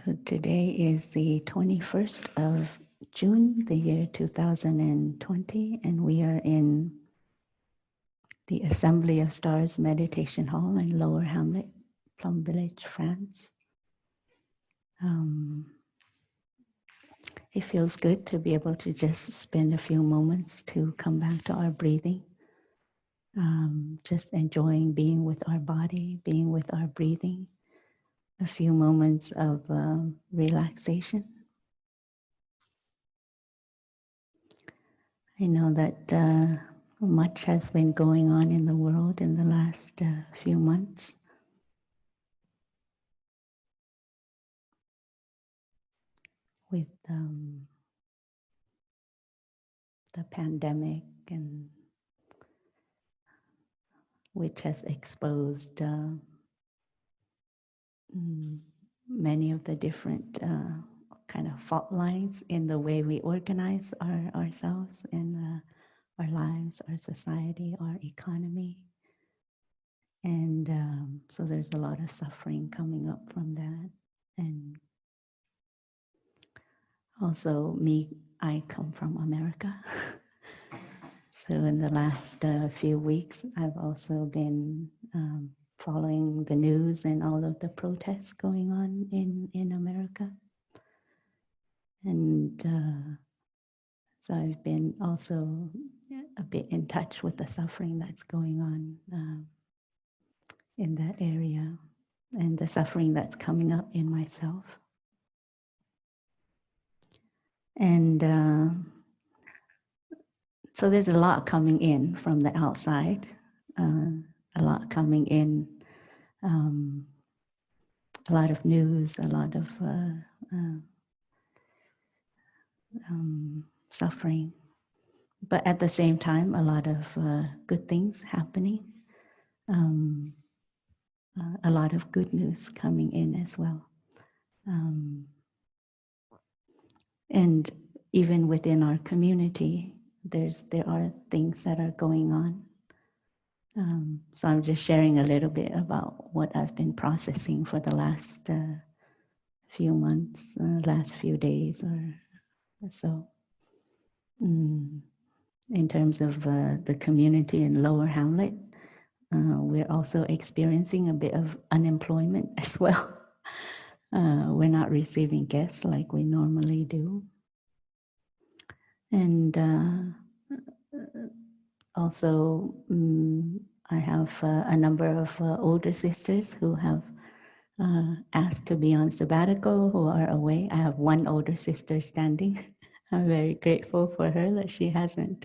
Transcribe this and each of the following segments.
So today is the 21st of June, the year 2020, and we are in the Assembly of Stars Meditation Hall in Lower Hamlet, Plum Village, France. It feels good to be able to just spend a few moments to come back to our breathing, just enjoying being with our body, being with our breathing, a few moments of relaxation. I know that much has been going on in the world in the last few months. With the pandemic, and which has exposed many of the different kind of fault lines in the way we organize ourselves and our lives, our society, our economy. And so there's a lot of suffering coming up from that. And also I come from America. So in the last few weeks, I've also been following the news and all of the protests going on in America. And so I've been also a bit in touch with the suffering that's going on in that area and the suffering that's coming up in myself. And so there's a lot coming in from the outside, a lot coming in, a lot of news, a lot of suffering, but at the same time, a lot of good things happening, a lot of good news coming in as well. And even within our community, there are things that are going on. So I'm just sharing a little bit about what I've been processing for the last few months, last few days or so. In terms of the community in Lower Hamlet, we're also experiencing a bit of unemployment as well. We're not receiving guests like we normally do. And also, I have a number of older sisters who have asked to be on sabbatical, who are away. I have one older sister standing. I'm very grateful for her that she hasn't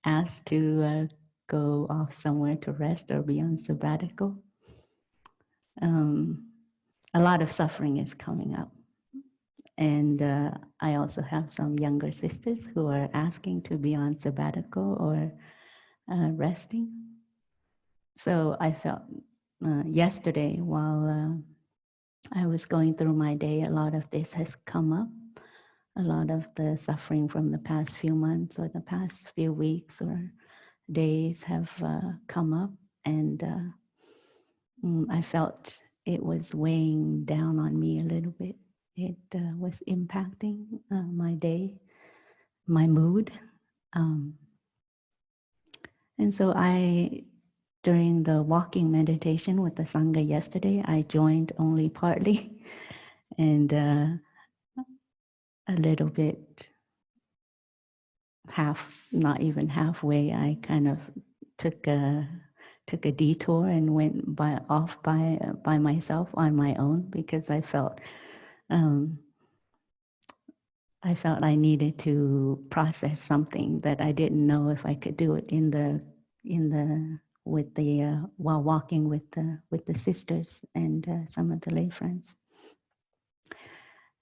asked to go off somewhere to rest or be on sabbatical. A lot of suffering is coming up. And I also have some younger sisters who are asking to be on sabbatical or resting. So I felt yesterday while I was going through my day, a lot of this has come up. A lot of the suffering from the past few months or the past few weeks or days have come up, and I felt it was weighing down on me a little bit. It was impacting my day, my mood. And so during the walking meditation with the Sangha yesterday, I joined only partly and a little bit not even halfway, I kind of took a detour and went off by myself on my own, because I felt I needed to process something that I didn't know if I could do it while walking with the sisters and some of the lay friends.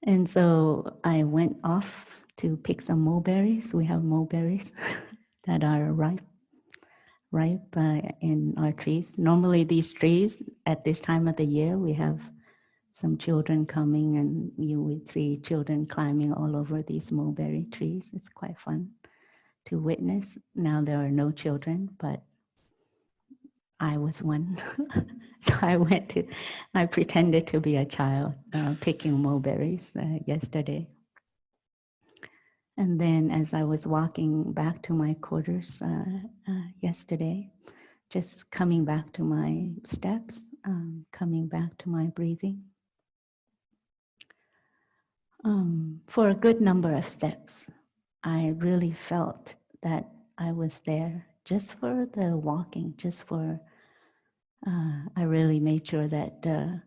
And so I went off to pick some mulberries. We have mulberries that are ripe in our trees. Normally these trees, at this time of the year, we have some children coming, and you would see children climbing all over these mulberry trees. It's quite fun to witness. Now there are no children, but I was one. So I pretended to be a child picking mulberries yesterday. And then as I was walking back to my quarters yesterday, just coming back to my steps, coming back to my breathing, for a good number of steps, I really felt that I was there just for the walking, I really made sure that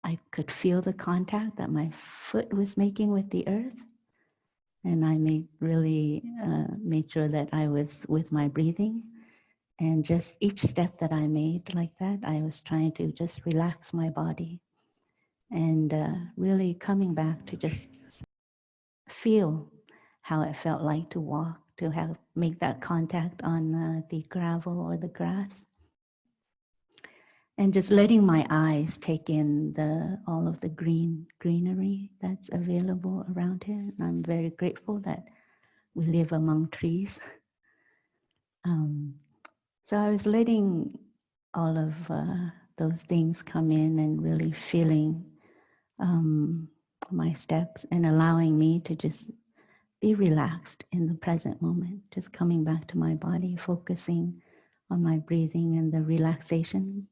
I could feel the contact that my foot was making with the earth. And I made sure that I was with my breathing. And just each step that I made like that, I was trying to just relax my body and really coming back to just feel how it felt like to walk, to make that contact on the gravel or the grass. And just letting my eyes take in all of the greenery that's available around here. And I'm very grateful that we live among trees. So I was letting all of those things come in and really feeling my steps and allowing me to just be relaxed in the present moment, just coming back to my body, focusing on my breathing and the relaxation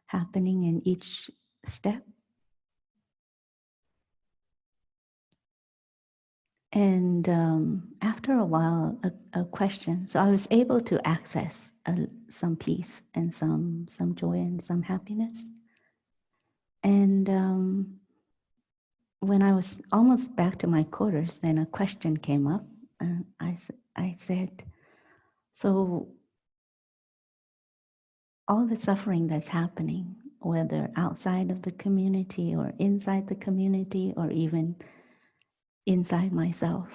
happening in each step. And after a while, a question. So I was able to access some peace and some joy and some happiness. And when I was almost back to my quarters, then a question came up. And I said, so all the suffering that's happening, whether outside of the community or inside the community or even inside myself,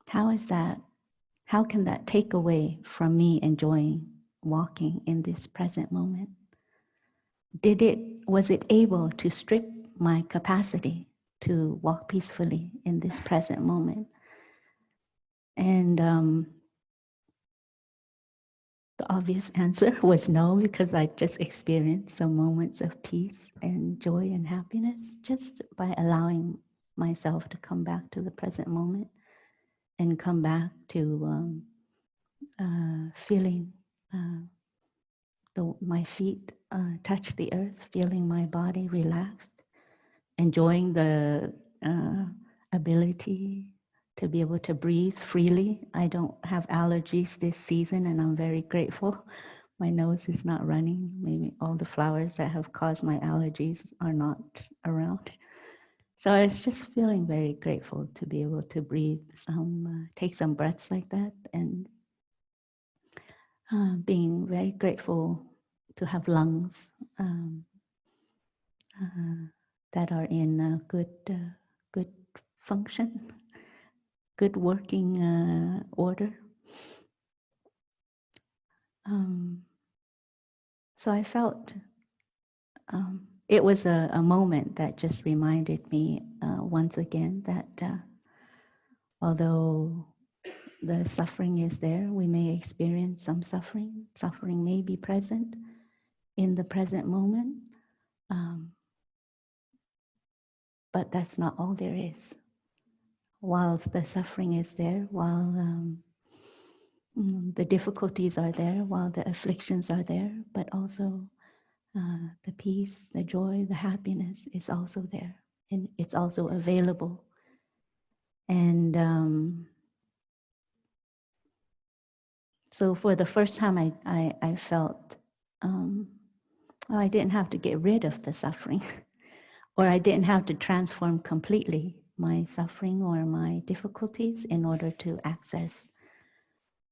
how can that take away from me enjoying walking in this present moment? Was it able to strip my capacity to walk peacefully in this present moment? And the obvious answer was no, because I just experienced some moments of peace and joy and happiness just by allowing myself to come back to the present moment and come back to feeling my feet touch the earth, feeling my body relaxed, enjoying the ability to be able to breathe freely. I don't have allergies this season, and I'm very grateful. My nose is not running. Maybe all the flowers that have caused my allergies are not around. So I was just feeling very grateful to be able to breathe take some breaths like that, and being very grateful to have lungs that are in good function, good working order. So I felt it was a moment that just reminded me once again that although the suffering is there, we may experience some suffering. Suffering may be present in the present moment, but that's not all there is. While the suffering is there, while the difficulties are there, while the afflictions are there, but also the peace, the joy, the happiness is also there, and it's also available. And so for the first time, I felt I didn't have to get rid of the suffering, or I didn't have to transform completely my suffering or my difficulties in order to access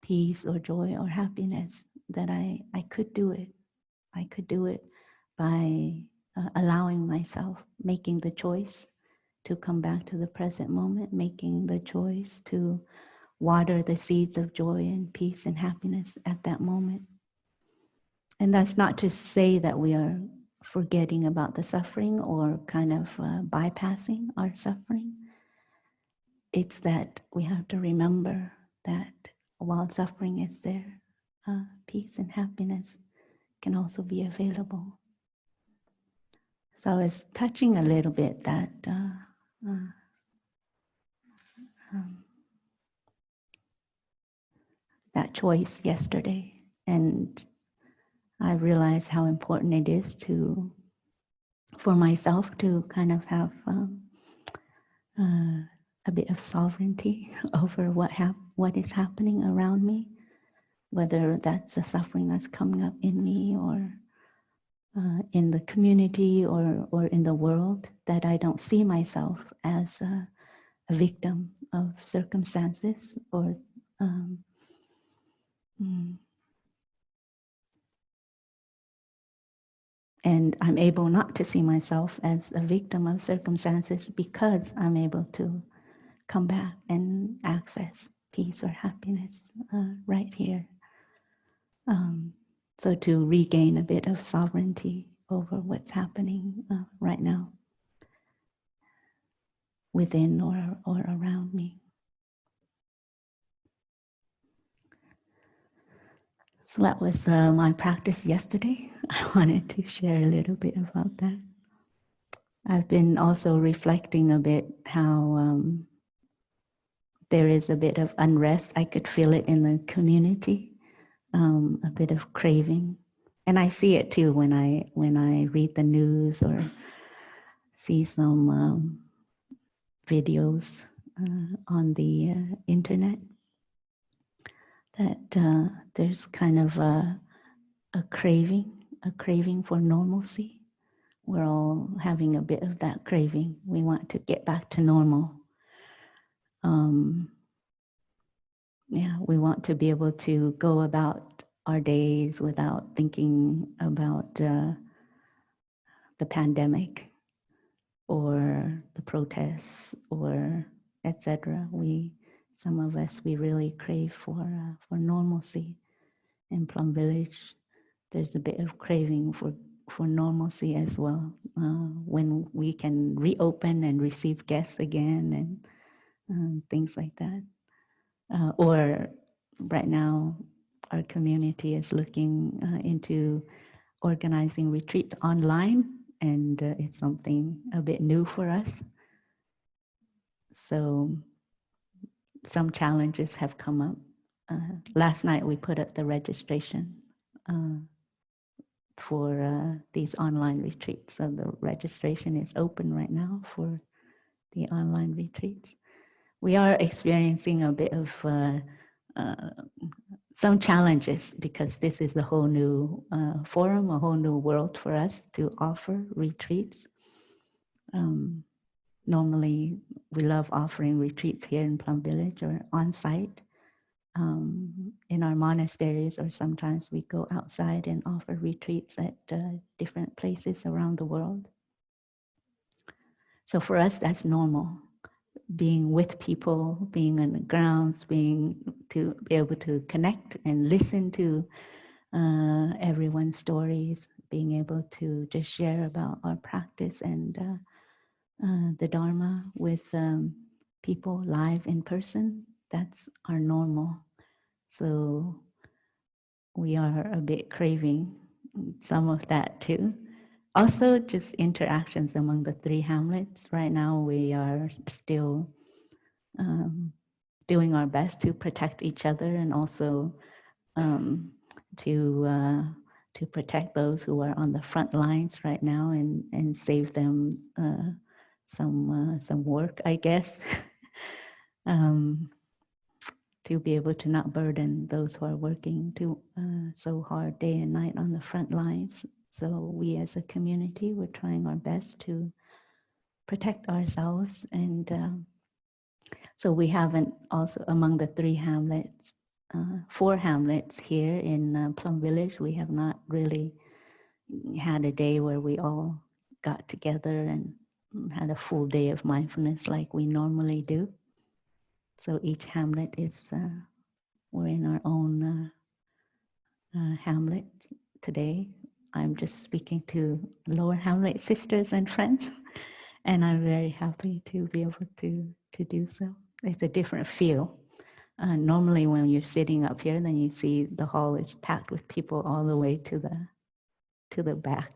peace or joy or happiness, that I could do it. I could do it by allowing myself, making the choice to come back to the present moment, making the choice to water the seeds of joy and peace and happiness at that moment. And that's not to say that we are forgetting about the suffering or kind of bypassing our suffering. It's that we have to remember that while suffering is there, peace and happiness can also be available. So I was touching a little bit that that choice yesterday, and I realized how important it is for myself to kind of have a bit of sovereignty over what is happening around me, whether that's the suffering that's coming up in me or in the community or in the world, that I don't see myself as a victim of circumstances or and I'm able not to see myself as a victim of circumstances because I'm able to come back and access peace or happiness right here. So to regain a bit of sovereignty over what's happening right now within or around me. So that was my practice yesterday. I wanted to share a little bit about that. I've been also reflecting a bit how there is a bit of unrest. I could feel it in the community, a bit of craving. And I see it too when I read the news or see some videos on the internet, that there's kind of a craving for normalcy. We're all having a bit of that craving. We want to get back to normal. We want to be able to go about our days without thinking about the pandemic or the protests or etc. Some of us, we really crave for normalcy. In Plum Village, there's a bit of craving for normalcy as well. When we can reopen and receive guests again and things like that. Or right now, our community is looking into organizing retreats online, and it's something a bit new for us. So some challenges have come up. Last night we put up the registration for these online retreats. So the registration is open right now for the online retreats. We are experiencing a bit of some challenges because this is a whole new forum, a whole new world for us to offer retreats. Normally, we love offering retreats here in Plum Village or on site in our monasteries, or sometimes we go outside and offer retreats at different places around the world. So for us, that's normal. Being with people, being on the grounds, to be able to connect and listen to everyone's stories, being able to just share about our practice and the Dharma with people live in person, that's our normal. So we are a bit craving some of that too. Also, just interactions among the three hamlets. Right now, we are still doing our best to protect each other and also to protect those who are on the front lines right now and save them some work, I guess, to be able to not burden those who are working so hard day and night on the front lines. So we as a community, we're trying our best to protect ourselves. And so we haven't also, among the three hamlets, 4 hamlets here in Plum Village, we have not really had a day where we all got together and had a full day of mindfulness like we normally do. So each hamlet is, we're in our own hamlet today. I'm just speaking to lower hamlet sisters and friends, and I'm very happy to be able to do so. It's a different feel Normally when you're sitting up here, then you see the hall is packed with people all the way to the back,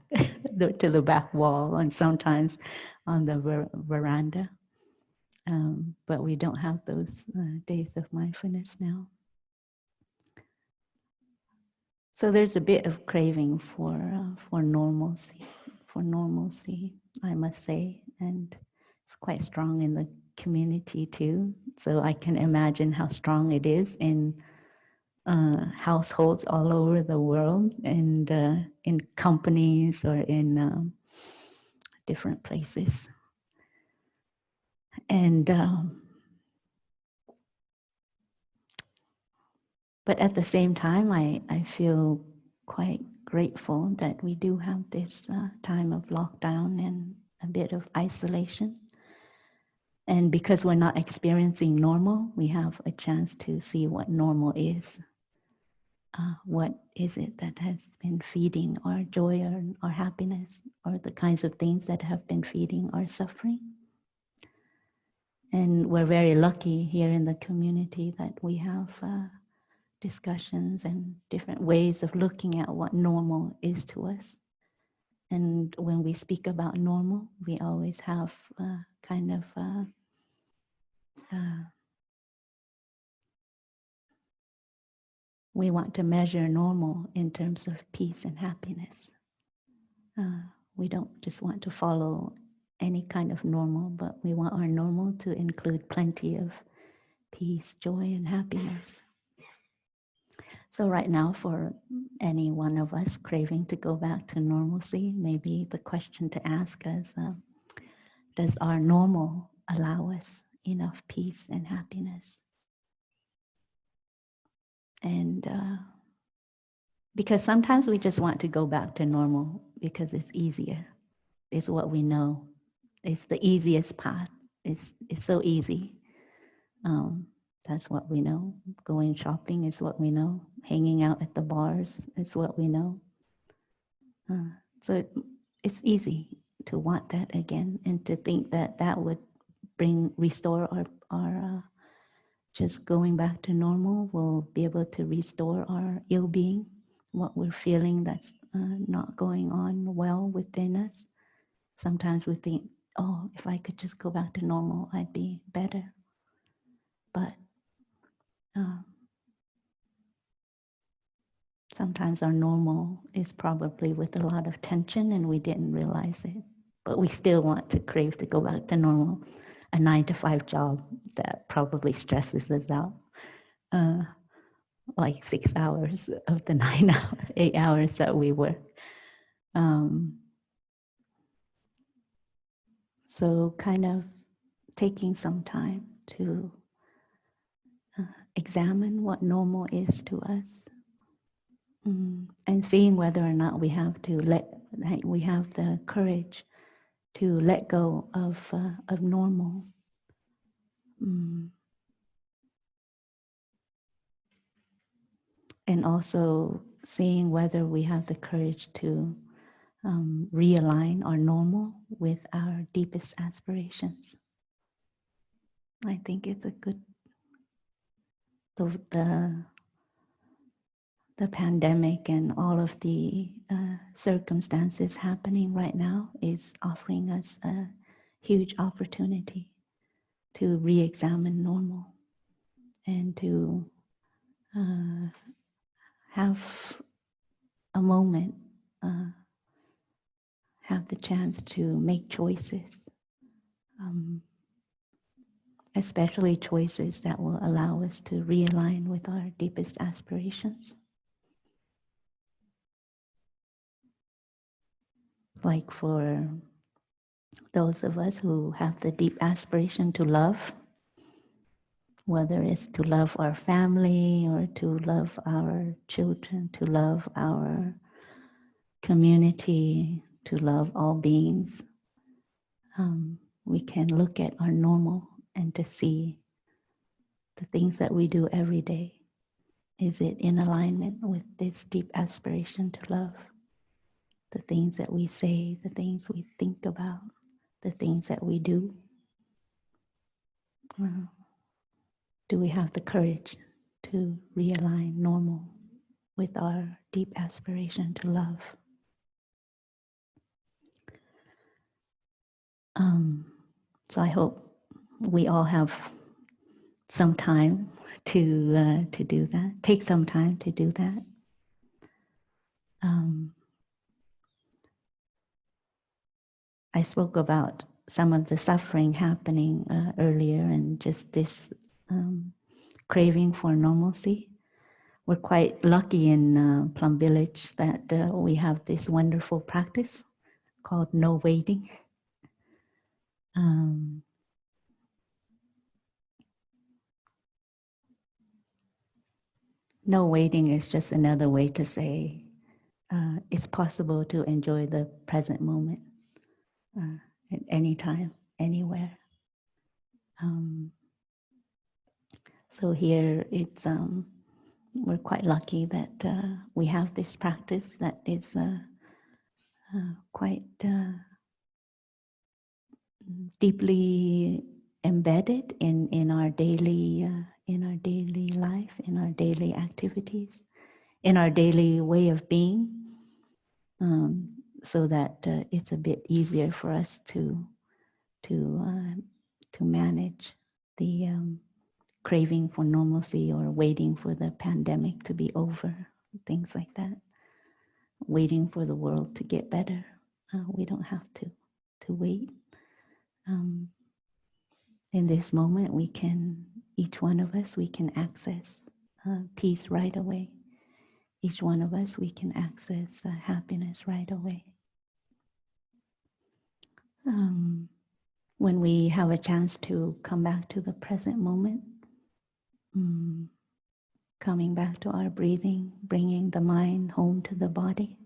to the back wall, and sometimes on the veranda. But we don't have those days of mindfulness now. So there's a bit of craving for normalcy, I must say, and it's quite strong in the community too. So I can imagine how strong it is in households all over the world, and in companies or in different places. And but at the same time, I feel quite grateful that we do have this time of lockdown and a bit of isolation. And because we're not experiencing normal, we have a chance to see what normal is. What is it that has been feeding our joy or our happiness, or the kinds of things that have been feeding our suffering? And we're very lucky here in the community that we have discussions and different ways of looking at what normal is to us. And when we speak about normal, we always have we want to measure normal in terms of peace and happiness. We don't just want to follow any kind of normal, but we want our normal to include plenty of peace, joy, and happiness. So right now, for any one of us craving to go back to normalcy, maybe the question to ask is, does our normal allow us enough peace and happiness? And because sometimes we just want to go back to normal because it's easier. It's what we know. It's the easiest path. It's so easy. That's what we know. Going shopping is what we know. Hanging out at the bars is what we know. So it's easy to want that again, and to think that that would restore our just going back to normal will be able to restore our ill-being, what we're feeling that's not going on well within us. Sometimes we think, oh, if I could just go back to normal, I'd be better. But sometimes our normal is probably with a lot of tension and we didn't realize it. But we still want to crave to go back to normal, a 9-to-5 job that probably stresses us out. Like 6 hours of the 8 hours that we work. So kind of taking some time to examine what normal is to us, and seeing whether or not we have the courage to let go of normal. And also seeing whether we have the courage to realign our normal with our deepest aspirations. I think it's a good, the pandemic and all of the circumstances happening right now is offering us a huge opportunity to re-examine normal and to have a moment, have the chance to make choices, especially choices that will allow us to realign with our deepest aspirations. Like for those of us who have the deep aspiration to love, whether it's to love our family or to love our children, to love our community, to love all beings, we can look at our normal and to see the things that we do every day. Is it in alignment with this deep aspiration to love? The things that we say, the things we think about, the things that we do. do we have the courage to realign normal with our deep aspiration to love? So I hope we all have some time to do that. Take some time to do that. I spoke about some of the suffering happening earlier, and just this craving for normalcy. We're quite lucky in Plum Village that we have this wonderful practice called no waiting. No waiting is just another way to say it's possible to enjoy the present moment at any time, anywhere. So here it's we're quite lucky that we have this practice that is quite deeply embedded in our daily life, in our daily activities, in our daily way of being, so that it's a bit easier for us to manage the craving for normalcy or waiting for the pandemic to be over, things like that. Waiting for the world to get better. We don't have to wait. In this moment, we can, each one of us, we can access peace right away. Each one of us, we can access happiness right away. When we have a chance to come back to the present moment, coming back to our breathing, bringing the mind home to the body,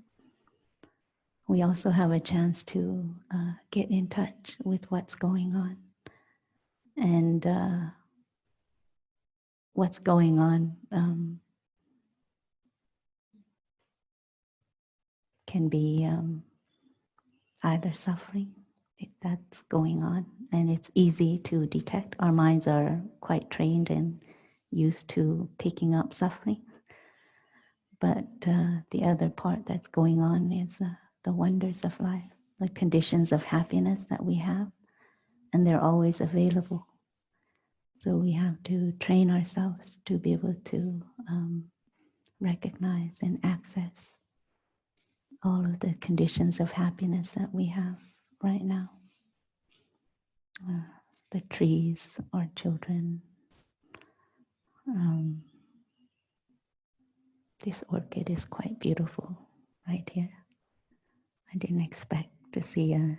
we also have a chance to get in touch with what's going on. And what's going on can be either suffering, that's going on, and it's easy to detect. Our minds are quite trained and used to picking up suffering. But the other part that's going on is the wonders of life, the conditions of happiness that we have, and they're always available. So we have to train ourselves to be able to recognize and access all of the conditions of happiness that we have right now. The trees, our children. This orchid is quite beautiful right here. I didn't expect to see an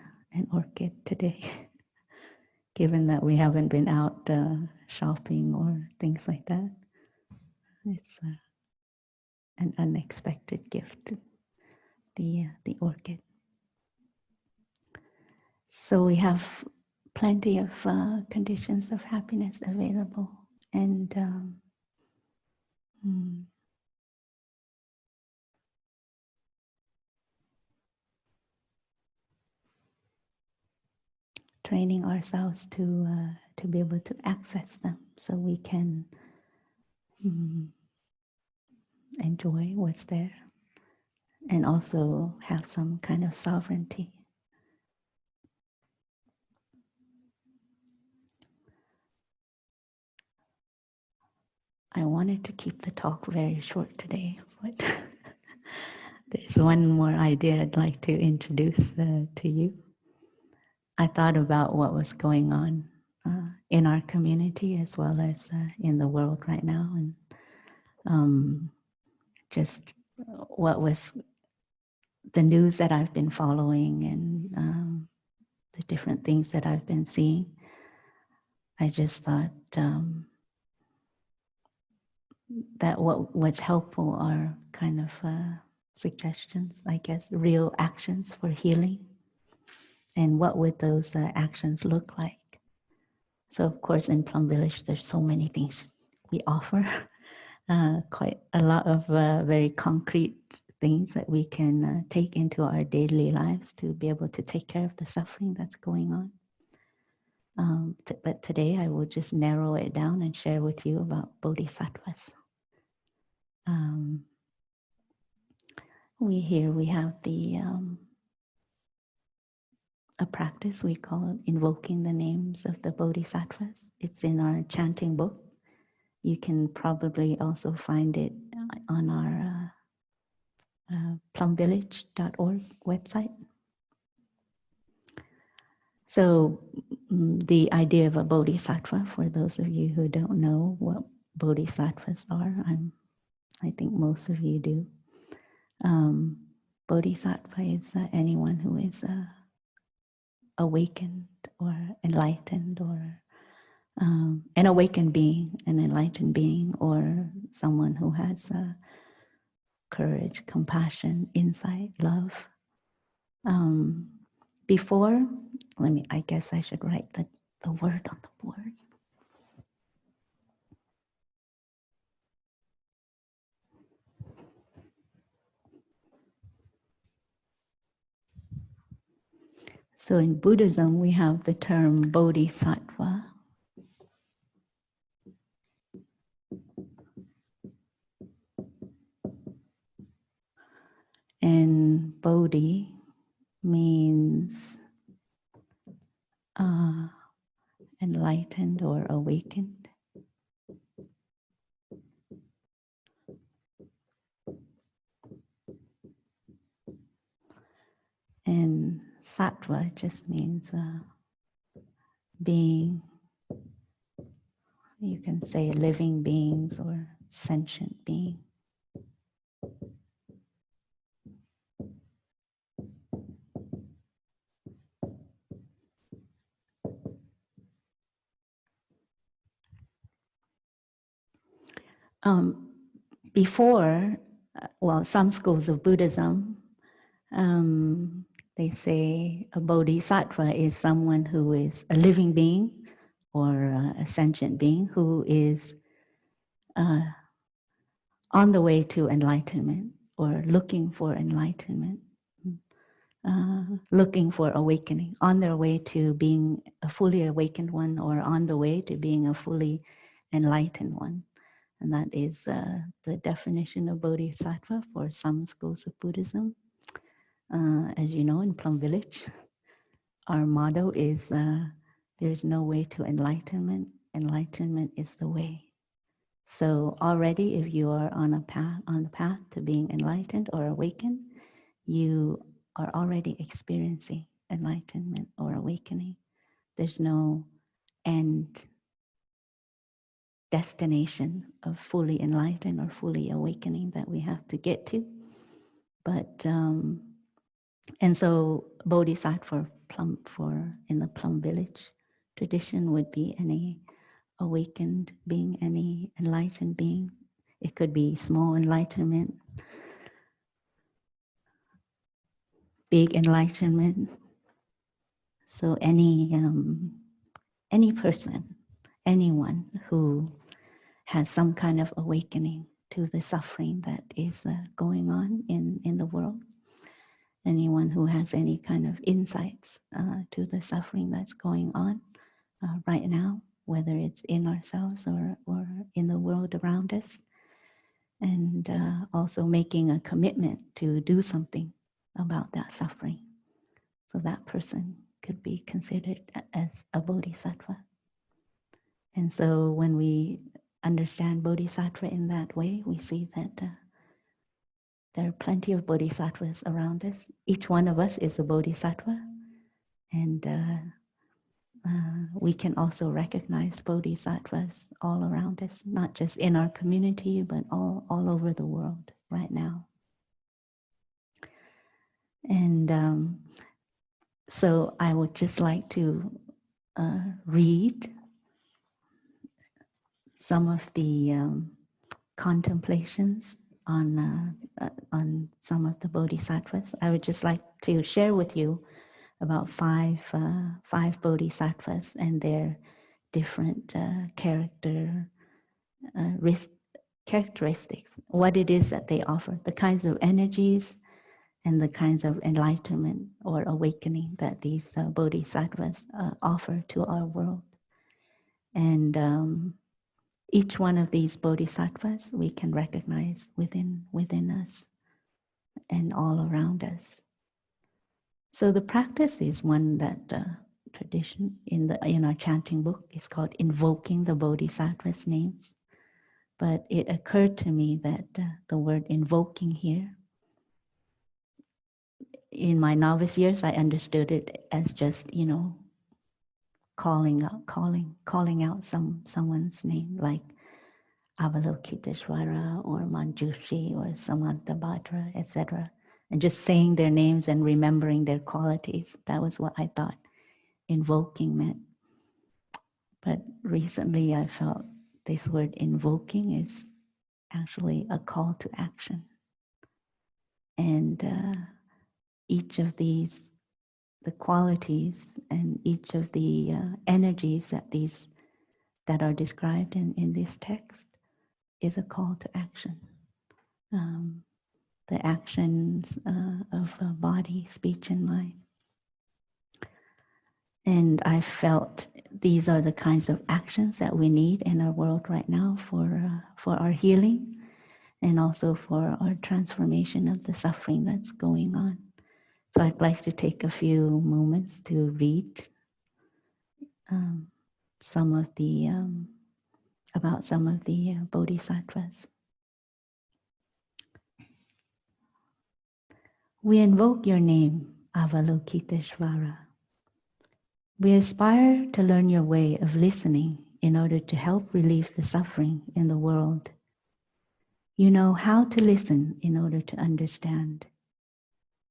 orchid today, given that we haven't been out shopping or things like that. It's an unexpected gift, the orchid. So we have plenty of conditions of happiness available, and training ourselves to be able to access them, so we can enjoy what's there, and also have some kind of sovereignty. I wanted to keep the talk very short today, but there's one more idea I'd like to introduce to you. I thought about what was going on in our community as well as in the world right now, and just what was the news that I've been following, and the different things that I've been seeing. I just thought that what's helpful are kind of suggestions, I guess, real actions for healing. And what would those actions look like? So of course in Plum Village, there's so many things we offer, quite a lot of very concrete things that we can take into our daily lives to be able to take care of the suffering that's going on. But today I will just narrow it down and share with you about Bodhisattvas. We have a practice we call invoking the names of the Bodhisattvas. It's in our chanting book. You can probably also find it on our plumvillage.org website. So the idea of a bodhisattva, for those of you who don't know what bodhisattvas are, I think most of you do. Bodhisattva is anyone who is awakened or enlightened, or an awakened being, an enlightened being, or someone who has courage, compassion, insight, love. Before, I guess I should write the word on the board. So in Buddhism, we have the term bodhisattva. And bodhi means enlightened or awakened. And sattva just means being. You can say living beings or sentient being. Before, some schools of Buddhism, they say a bodhisattva is someone who is a living being or a sentient being who is on the way to enlightenment or looking for enlightenment, looking for awakening, on their way to being a fully awakened one or on the way to being a fully enlightened one. And that is the definition of bodhisattva for some schools of Buddhism. As you know, in Plum Village, our motto is there's no way to enlightenment. Enlightenment is the way. So already, if you are on the path to being enlightened or awakened, you are already experiencing enlightenment or awakening. There's no end destination of fully enlightened or fully awakening that we have to get to. But and so bodhisattva in the Plum Village tradition would be any awakened being, any enlightened being. It could be small enlightenment, big enlightenment. So any person, anyone who has some kind of awakening to the suffering that is going on in the world, anyone who has any kind of insights to the suffering that's going on right now, whether it's in ourselves or in the world around us, and also making a commitment to do something about that suffering. So that person could be considered as a bodhisattva. And so when we understand bodhisattva in that way, we see that there are plenty of bodhisattvas around us. Each one of us is a bodhisattva. And we can also recognize bodhisattvas all around us, not just in our community, but all over the world right now. And so I would just like to read some of the contemplations on some of the bodhisattvas. I would just like to share with you about five bodhisattvas and their different characteristics, what it is that they offer, the kinds of energies and the kinds of enlightenment or awakening that these bodhisattvas offer to our world. And each one of these bodhisattvas we can recognize within us and all around us. So the practice is one that tradition in our chanting book is called Invoking the Bodhisattvas' names. But it occurred to me that the word invoking here, in my novice years, I understood it as just, calling out someone's name, like Avalokiteshvara or Manjushri or Samantabhadra, etc. And just saying their names and remembering their qualities. That was what I thought invoking meant. But recently I felt this word invoking is actually a call to action. And each of these, the qualities and each of the energies that are described in this text is a call to action. The actions of body, speech, and mind. And I felt these are the kinds of actions that we need in our world right now for our healing and also for our transformation of the suffering that's going on. So I'd like to take a few moments to read some of the about some of the bodhisattvas. We invoke your name, Avalokiteshvara. We aspire to learn your way of listening in order to help relieve the suffering in the world. You know how to listen in order to understand.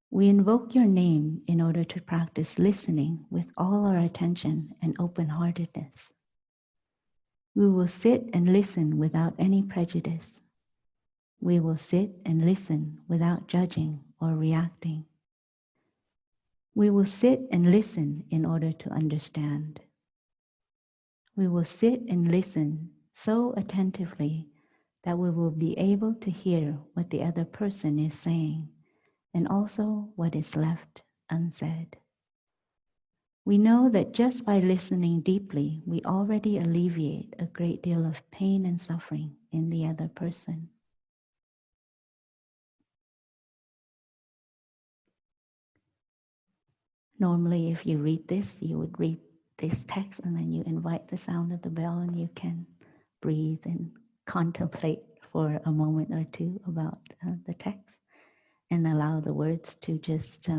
We invoke your name in order to practice listening with all our attention and open-heartedness. We will sit and listen without any prejudice. We will sit and listen without judging or reacting. We will sit and listen in order to understand. We will sit and listen so attentively that we will be able to hear what the other person is saying and also what is left unsaid. We know that just by listening deeply, we already alleviate a great deal of pain and suffering in the other person. Normally, if you read this, you would read this text and then you invite the sound of the bell and you can breathe and contemplate for a moment or two about the text and allow the words to just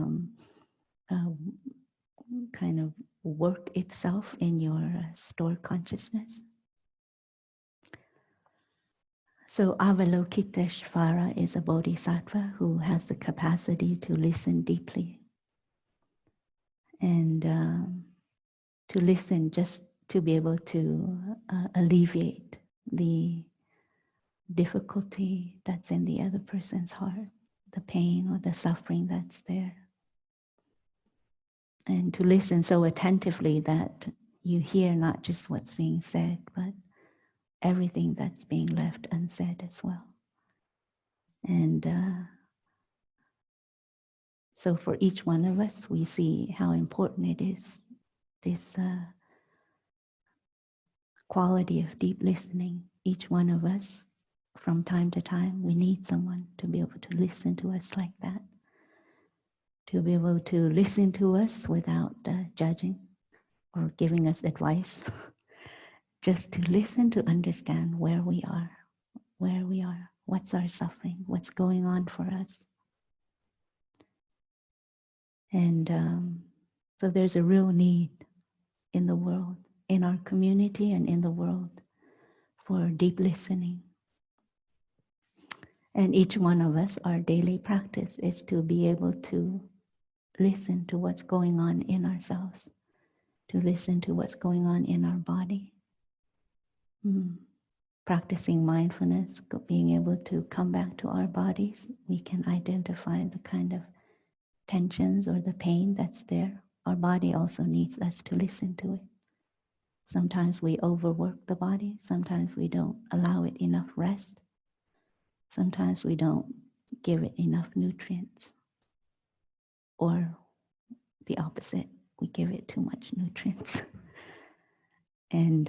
kind of work itself in your stored consciousness. So Avalokiteshvara is a bodhisattva who has the capacity to listen deeply and to listen just to be able to alleviate the difficulty that's in the other person's heart, the pain or the suffering that's there. And to listen so attentively that you hear not just what's being said, but everything that's being left unsaid as well. And so for each one of us, we see how important it is, this quality of deep listening. Each one of us, from time to time, we need someone to be able to listen to us like that, to be able to listen to us without judging or giving us advice, just to listen to understand where we are, what's our suffering, what's going on for us. And so there's a real need in the world, in our community and in the world, for deep listening. And each one of us, our daily practice is to be able to listen to what's going on in ourselves, to listen to what's going on in our body. Practicing mindfulness, being able to come back to our bodies, we can identify the kind of tensions or the pain that's there. Our body also needs us to listen to it. Sometimes we overwork the body. Sometimes we don't allow it enough rest. Sometimes we don't give it enough nutrients. or the opposite, we give it too much nutrients. And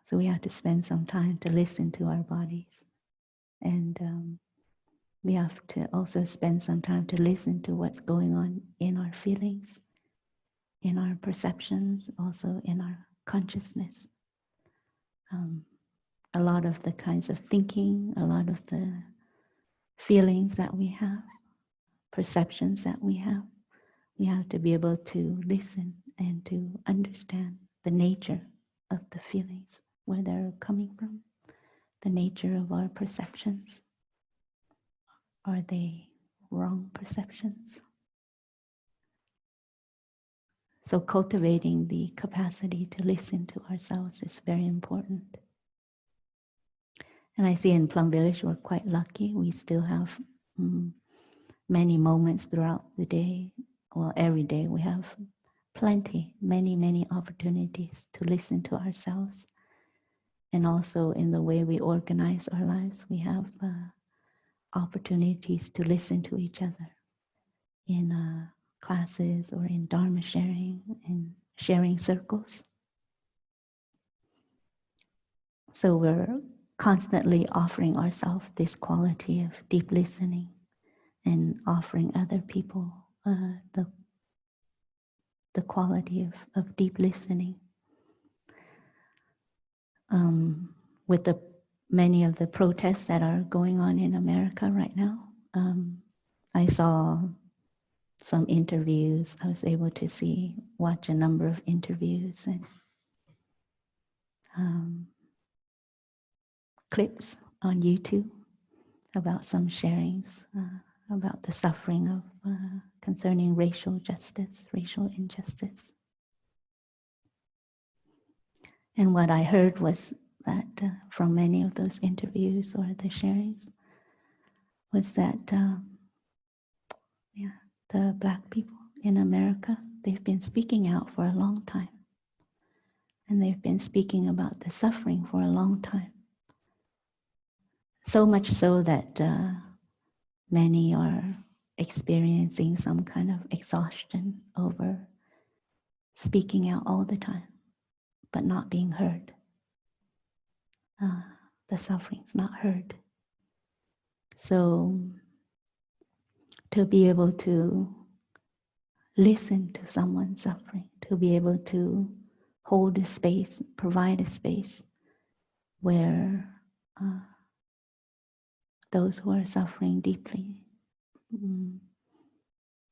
so we have to spend some time to listen to our bodies. And we have to also spend some time to listen to what's going on in our feelings, in our perceptions, also in our consciousness. A lot of the kinds of thinking, a lot of the feelings that we have, perceptions that we have to be able to listen and to understand the nature of the feelings, where they're coming from, the nature of our perceptions. Are they wrong perceptions? So cultivating the capacity to listen to ourselves is very important. And I see in Plum Village we're quite lucky. We still have many moments throughout the day. Well, every day we have many opportunities to listen to ourselves. And also in the way we organize our lives, we have opportunities to listen to each other in classes or in Dharma sharing, in sharing circles. So we're constantly offering ourselves this quality of deep listening and offering other people the quality of deep listening. With many of the protests that are going on in America right now, I saw some interviews. I was able to watch a number of interviews and clips on YouTube about some sharings about the suffering of concerning racial justice, racial injustice. And what I heard was that from many of those interviews or the sharings was that the Black people in America, they've been speaking out for a long time. And they've been speaking about the suffering for a long time. So much so that many are experiencing some kind of exhaustion over speaking out all the time, but not being heard. The suffering's not heard. So to be able to listen to someone suffering, to be able to hold a space, provide a space where those who are suffering deeply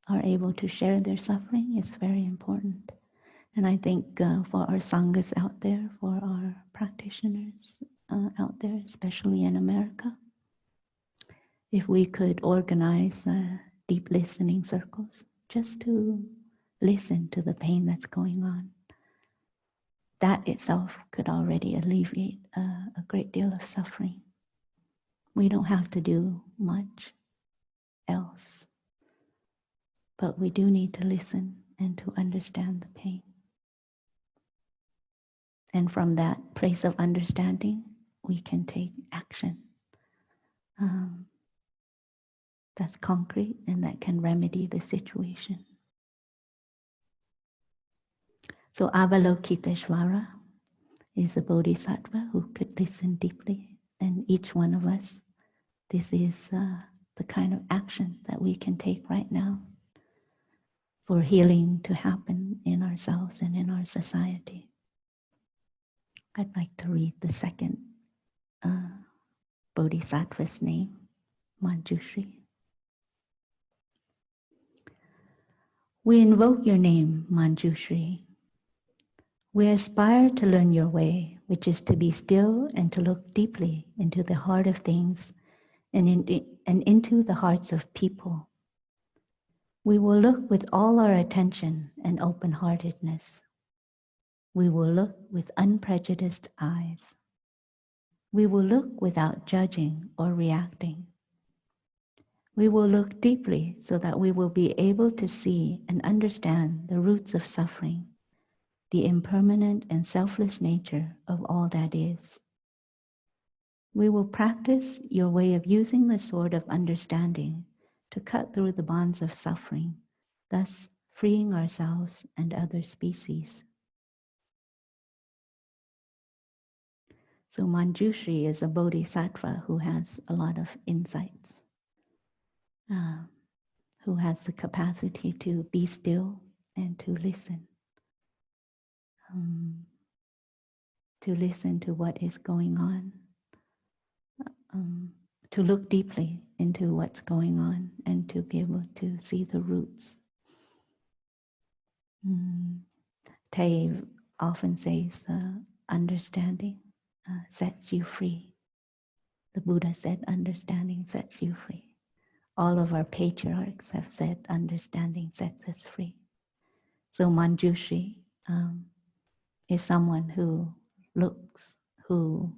are able to share their suffering is very important. And I think for our sanghas out there, for our practitioners out there, especially in America, if we could organize deep listening circles just to listen to the pain that's going on, that itself could already alleviate a great deal of suffering. We don't have to do much else, but we do need to listen and to understand the pain. And from that place of understanding, we can take action that's concrete and that can remedy the situation. So Avalokiteshvara is a bodhisattva who could listen deeply. And each one of us, this is the kind of action that we can take right now for healing to happen in ourselves and in our society. I'd like to read the second bodhisattva's name, Manjushri. We invoke your name, Manjushri. We aspire to learn your way, which is to be still and to look deeply into the heart of things and into the hearts of people. We will look with all our attention and open-heartedness. We will look with unprejudiced eyes. We will look without judging or reacting. We will look deeply so that we will be able to see and understand the roots of suffering, the impermanent and selfless nature of all that is. We will practice your way of using the sword of understanding to cut through the bonds of suffering thus freeing ourselves and other species. So Manjushri is a bodhisattva who has a lot of insights, who has the capacity to be still and to listen to what is going on, to look deeply into what's going on and to be able to see the roots. Tay often says, understanding sets you free. The Buddha said, understanding sets you free. All of our patriarchs have said, understanding sets us free. So Manjushri is someone who looks, who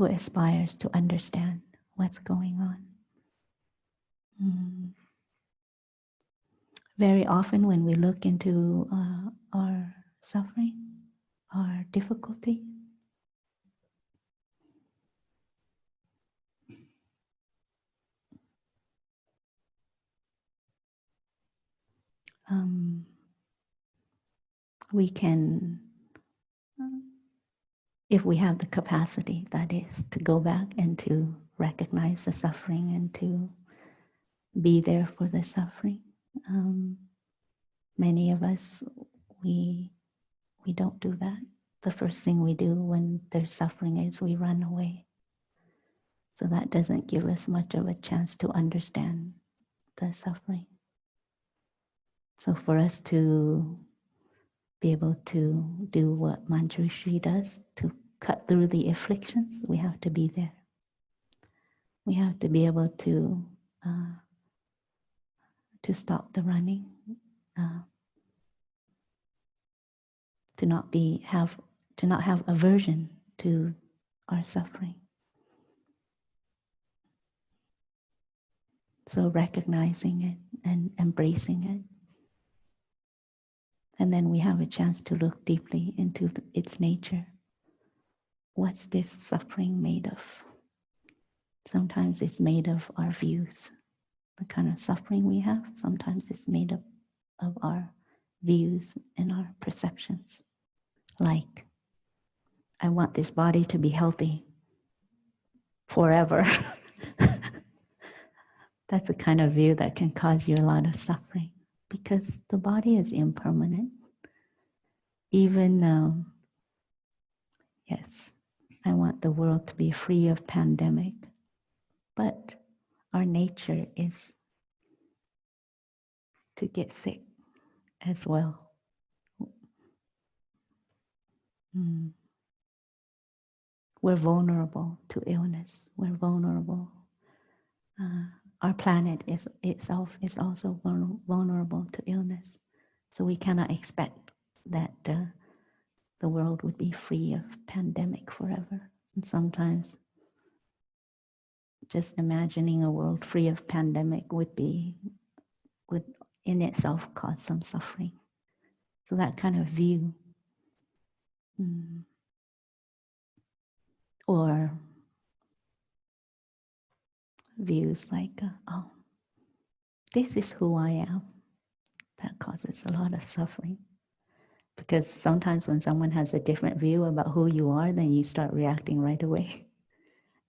aspires to understand what's going on. Very often when we look into our suffering, our difficulty, we can, if we have the capacity, that is, to go back and to recognize the suffering and to be there for the suffering. Many of us, we don't do that. The first thing we do when there's suffering is we run away. So that doesn't give us much of a chance to understand the suffering. So for us to be able to do what Manjushri does, to cut through the afflictions, we have to be there. We have to be able to stop the running, to not have aversion to our suffering. So recognizing it and embracing it. And then we have a chance to look deeply into its nature. What's this suffering made of? Sometimes it's made of our views, the kind of suffering we have. Sometimes it's made up of our views and our perceptions. Like, I want this body to be healthy forever. That's a kind of view that can cause you a lot of suffering because the body is impermanent. Even, yes, I want the world to be free of pandemic, but our nature is to get sick as well. We're vulnerable to illness. We're vulnerable. Our planet itself is also vulnerable to illness. So we cannot expect that the world would be free of pandemic forever. And sometimes just imagining a world free of pandemic would in itself cause some suffering. So that kind of view, or views like, oh, this is who I am, that causes a lot of suffering. Because sometimes when someone has a different view about who you are, then you start reacting right away.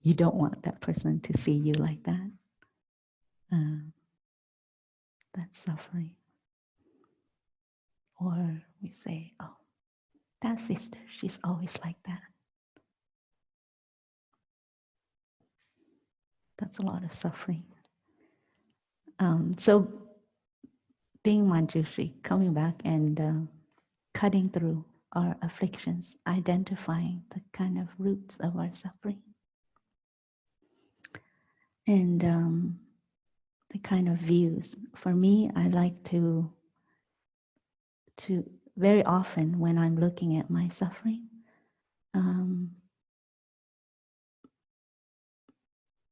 You don't want that person to see you like that. That's suffering. Or we say, oh, that sister, she's always like that. That's a lot of suffering. So being Manjushri, coming back and cutting through our afflictions, identifying the kind of roots of our suffering. And the kind of views. For me, I like to very often when I'm looking at my suffering,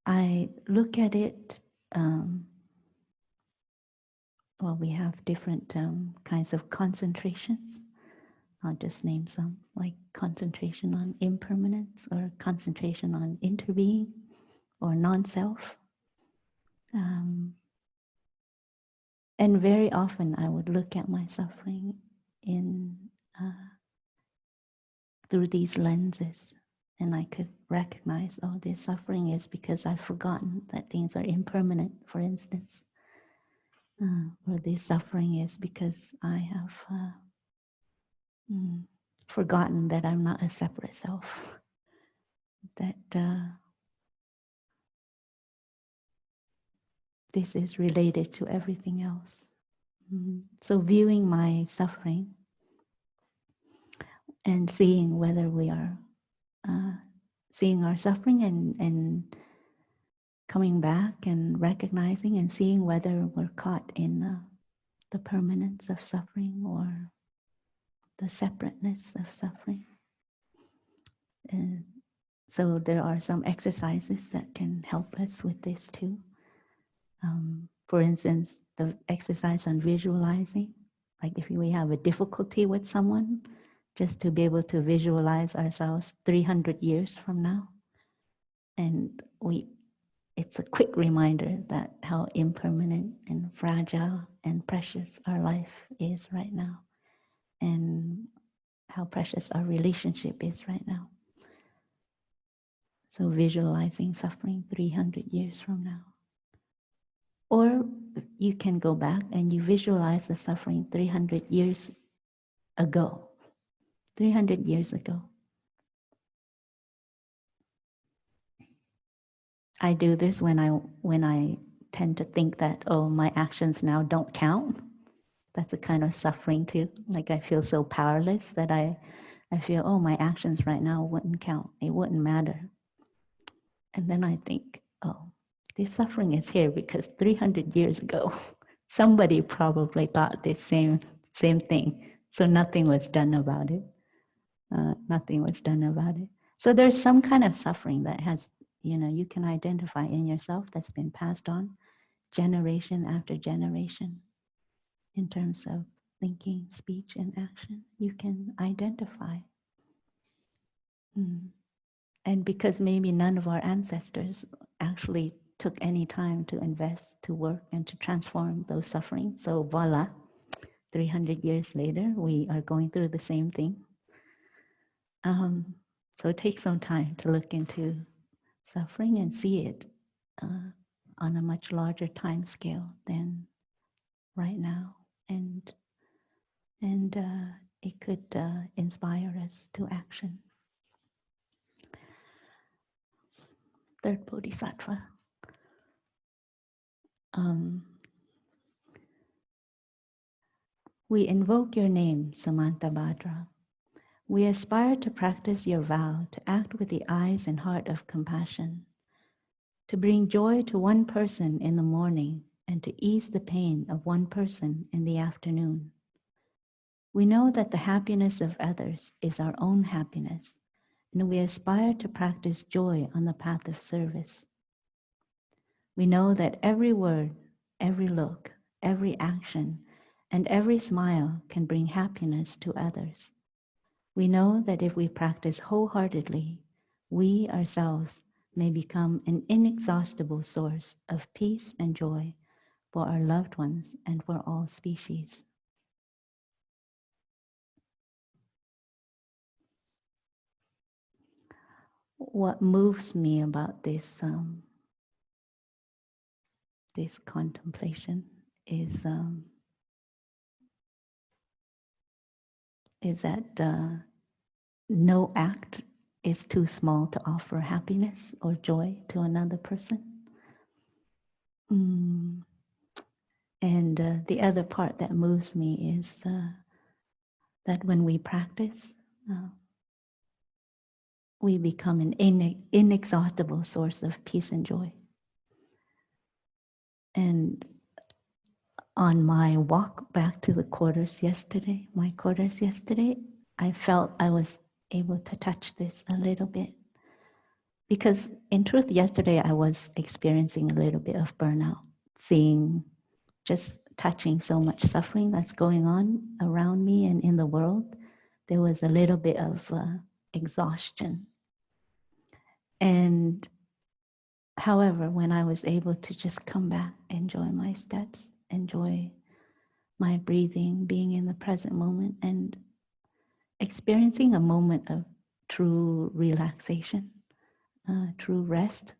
I look at it, well, we have different kinds of concentrations. I'll just name some, like concentration on impermanence or concentration on interbeing or non-self. And very often I would look at my suffering in through these lenses, and I could recognize, oh, this suffering is because I've forgotten that things are impermanent, for instance. Or this suffering is because I have forgotten that I'm not a separate self, that this is related to everything else. So viewing my suffering and seeing whether we are seeing our suffering and coming back and recognizing and seeing whether we're caught in the permanence of suffering or the separateness of suffering. And so there are some exercises that can help us with this too. For instance, the exercise on visualizing, like if we have a difficulty with someone, just to be able to visualize ourselves 300 years from now. And it's a quick reminder that how impermanent and fragile and precious our life is right now, and how precious our relationship is right now. So visualizing suffering 300 years from now. Or you can go back and you visualize the suffering 300 years ago. 300 years ago. I do this when I tend to think that, oh, my actions now don't count. That's a kind of suffering too. Like I feel so powerless that I feel, oh, my actions right now wouldn't count. It wouldn't matter. And then I think, oh, this suffering is here because 300 years ago, somebody probably thought this same thing. So nothing was done about it. Nothing was done about it. So there's some kind of suffering that has, you can identify in yourself that's been passed on generation after generation in terms of thinking, speech, and action. You can identify. And because maybe none of our ancestors actually took any time to invest, to work, and to transform those sufferings. So voila, 300 years later, we are going through the same thing. So it takes some time to look into suffering and see it on a much larger time scale than right now. And it could inspire us to action. Third Bodhisattva. We invoke your name, Samantabhadra. We aspire to practice your vow to act with the eyes and heart of compassion, to bring joy to one person in the morning and to ease the pain of one person in the afternoon. We know that the happiness of others is our own happiness, and we aspire to practice joy on the path of service. We know that every word, every look, every action, and every smile can bring happiness to others. We know that if we practice wholeheartedly, we ourselves may become an inexhaustible source of peace and joy for our loved ones and for all species. What moves me about this this contemplation is that no act is too small to offer happiness or joy to another person. And the other part that moves me is that when we practice, we become an inexhaustible source of peace and joy. And on my walk back to the quarters yesterday, I felt I was able to touch this a little bit. Because in truth, yesterday I was experiencing a little bit of burnout, just touching so much suffering that's going on around me and in the world. There was a little bit of exhaustion. And However, when I was able to just come back, enjoy my steps, enjoy my breathing, being in the present moment, and experiencing a moment of true relaxation, true rest,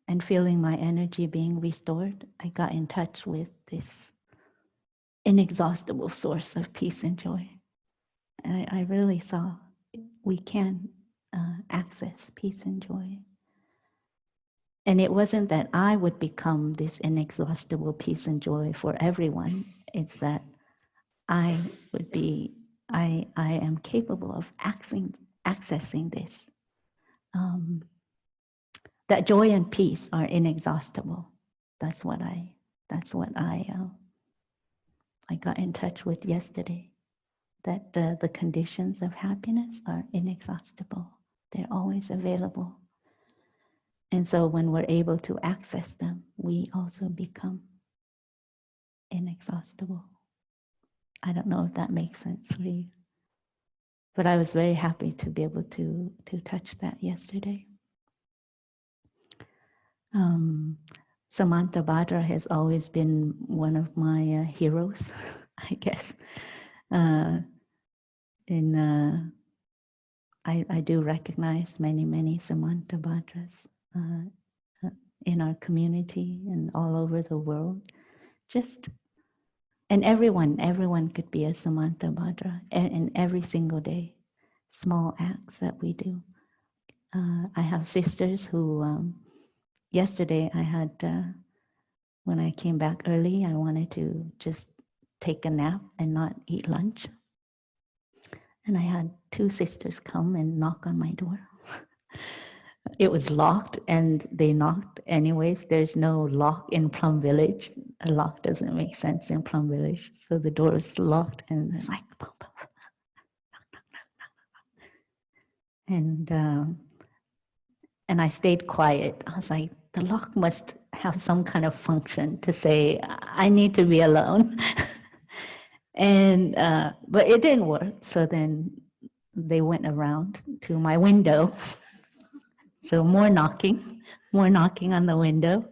and feeling my energy being restored, I got in touch with this inexhaustible source of peace and joy. And I really saw we can access peace and joy. And it wasn't that I would become this inexhaustible peace and joy for everyone. It's that I am capable of accessing this. That joy and peace are inexhaustible. That's what I got in touch with yesterday. That the conditions of happiness are inexhaustible. They're always available. And so when we're able to access them, we also become inexhaustible. I don't know if that makes sense for you. But I was very happy to be able to touch that yesterday. Samantabhadra has always been one of my heroes, I guess. I do recognize many Samantabhadras in our community and all over the world. And everyone could be a Samantabhadra in every single day, small acts that we do. I have sisters who, yesterday I had, when I came back early, I wanted to just take a nap and not eat lunch. And I had two sisters come and knock on my door. It was locked and they knocked anyways. There's no lock in Plum Village. A lock doesn't make sense in Plum Village. So the door is locked and there's like, boom, boom, and I stayed quiet. I was like, the lock must have some kind of function to say, I need to be alone. But it didn't work. So then they went around to my window. So more knocking on the window.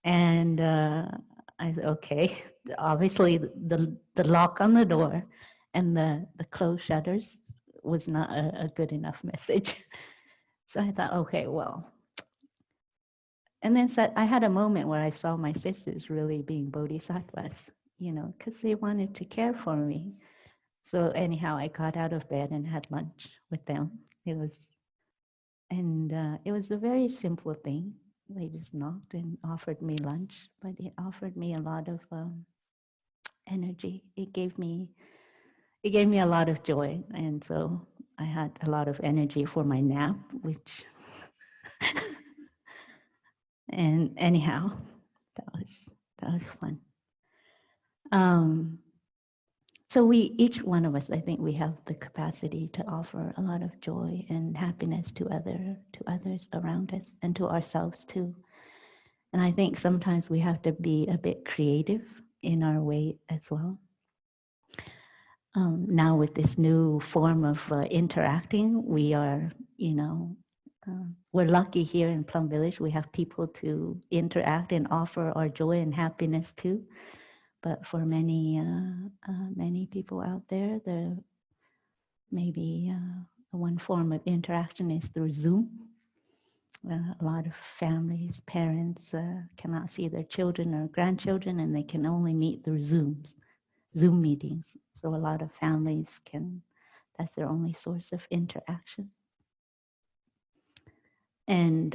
And I said, okay, obviously the lock on the door and the closed shutters was not a good enough message. So I thought, okay, well. And then I had a moment where I saw my sisters really being bodhisattvas, because they wanted to care for me. So anyhow, I got out of bed and had lunch with them. It was a very simple thing. They just knocked and offered me lunch, but it offered me a lot of energy. It gave me a lot of joy, and so I had a lot of energy for my nap, which. And anyhow, that was fun. So each one of us, I think we have the capacity to offer a lot of joy and happiness to others around us and to ourselves too. And I think sometimes we have to be a bit creative in our way as well. Now with this new form of interacting, we are, we're lucky here in Plum Village. We have people to interact and offer our joy and happiness to. But for many people out there, maybe one form of interaction is through Zoom. A lot of families, parents cannot see their children or grandchildren, and they can only meet through Zoom meetings. So a lot of families that's their only source of interaction. And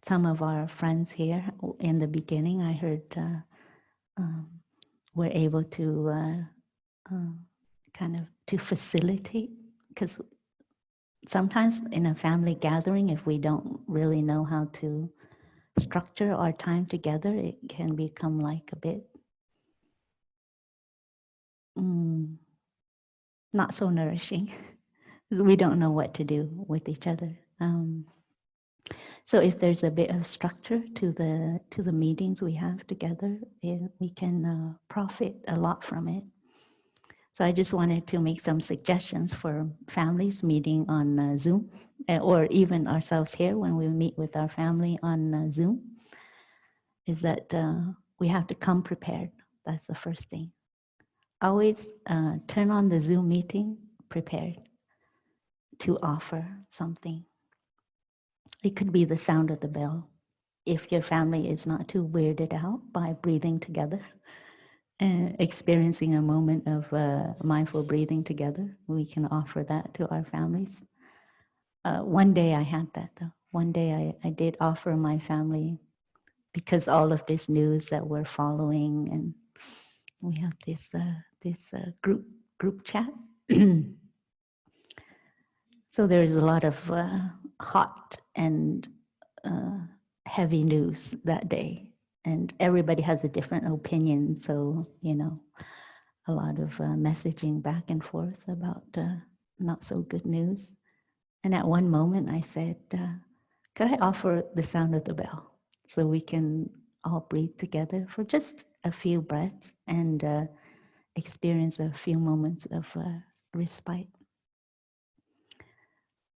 some of our friends here, in the beginning, I heard were able to kind of to facilitate, because sometimes in a family gathering, if we don't really know how to structure our time together, it can become like a bit not so nourishing, because we don't know what to do with each other. So if there's a bit of structure to the meetings we have together, we can profit a lot from it. So I just wanted to make some suggestions for families meeting on Zoom, or even ourselves here when we meet with our family on Zoom, is that we have to come prepared. That's the first thing. Always turn on the Zoom meeting prepared to offer something. It could be the sound of the bell. If your family is not too weirded out by breathing together, and experiencing a moment of mindful breathing together, we can offer that to our families. One day I had that though. One day I did offer my family, because all of this news that we're following, and we have this group chat. So there's a lot of hot and heavy news that day, and everybody has a different opinion. So, you know, a lot of messaging back and forth about not so good news. And at one moment I said, could I offer the sound of the bell so we can all breathe together for just a few breaths and experience a few moments of respite.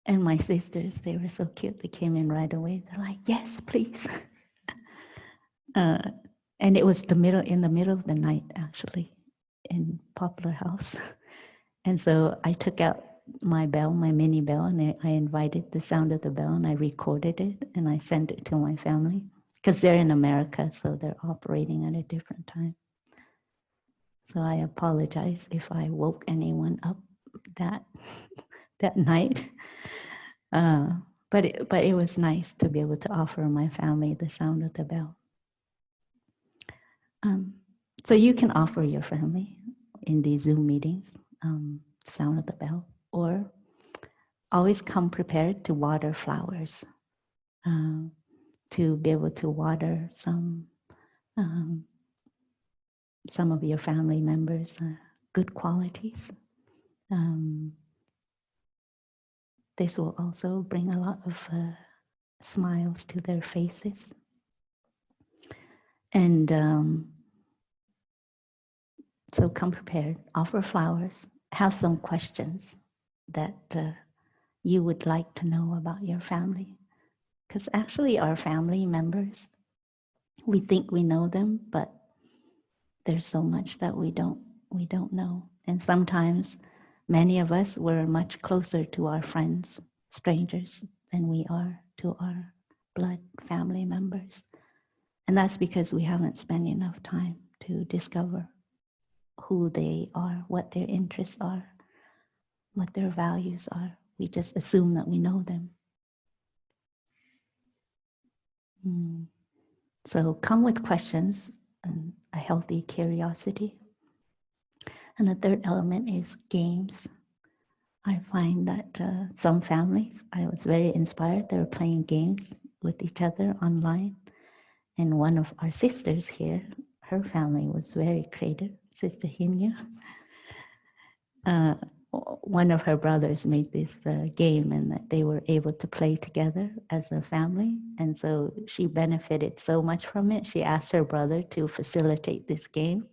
And my sisters, they were so cute. They came in right away. They're like, yes, please. And it was in the middle of the night, actually, in Poplar House. And so I took out my bell, my mini bell, and I invited the sound of the bell, and I recorded it, and I sent it to my family, because they're in America, so they're operating at a different time. So I apologize if I woke anyone up that night. But it was nice to be able to offer my family the sound of the bell. So you can offer your family in these Zoom meetings, sound of the bell, or always come prepared to water flowers, to be able to water some of your family members' good qualities. This will also bring a lot of smiles to their faces. And so come prepared, offer flowers, have some questions that you would like to know about your family. Because actually our family members, we think we know them, but there's so much that we don't know. And sometimes many of us were much closer to our friends, strangers, than we are to our blood family members. And that's because we haven't spent enough time to discover who they are, what their interests are, what their values are. We just assume that we know them. So come with questions and a healthy curiosity. And the third element is games. I find that some families, I was very inspired. They were playing games with each other online. And one of our sisters here, her family was very creative, Sister Hinya. One of her brothers made this game, and that they were able to play together as a family. And so she benefited so much from it. She asked her brother to facilitate this game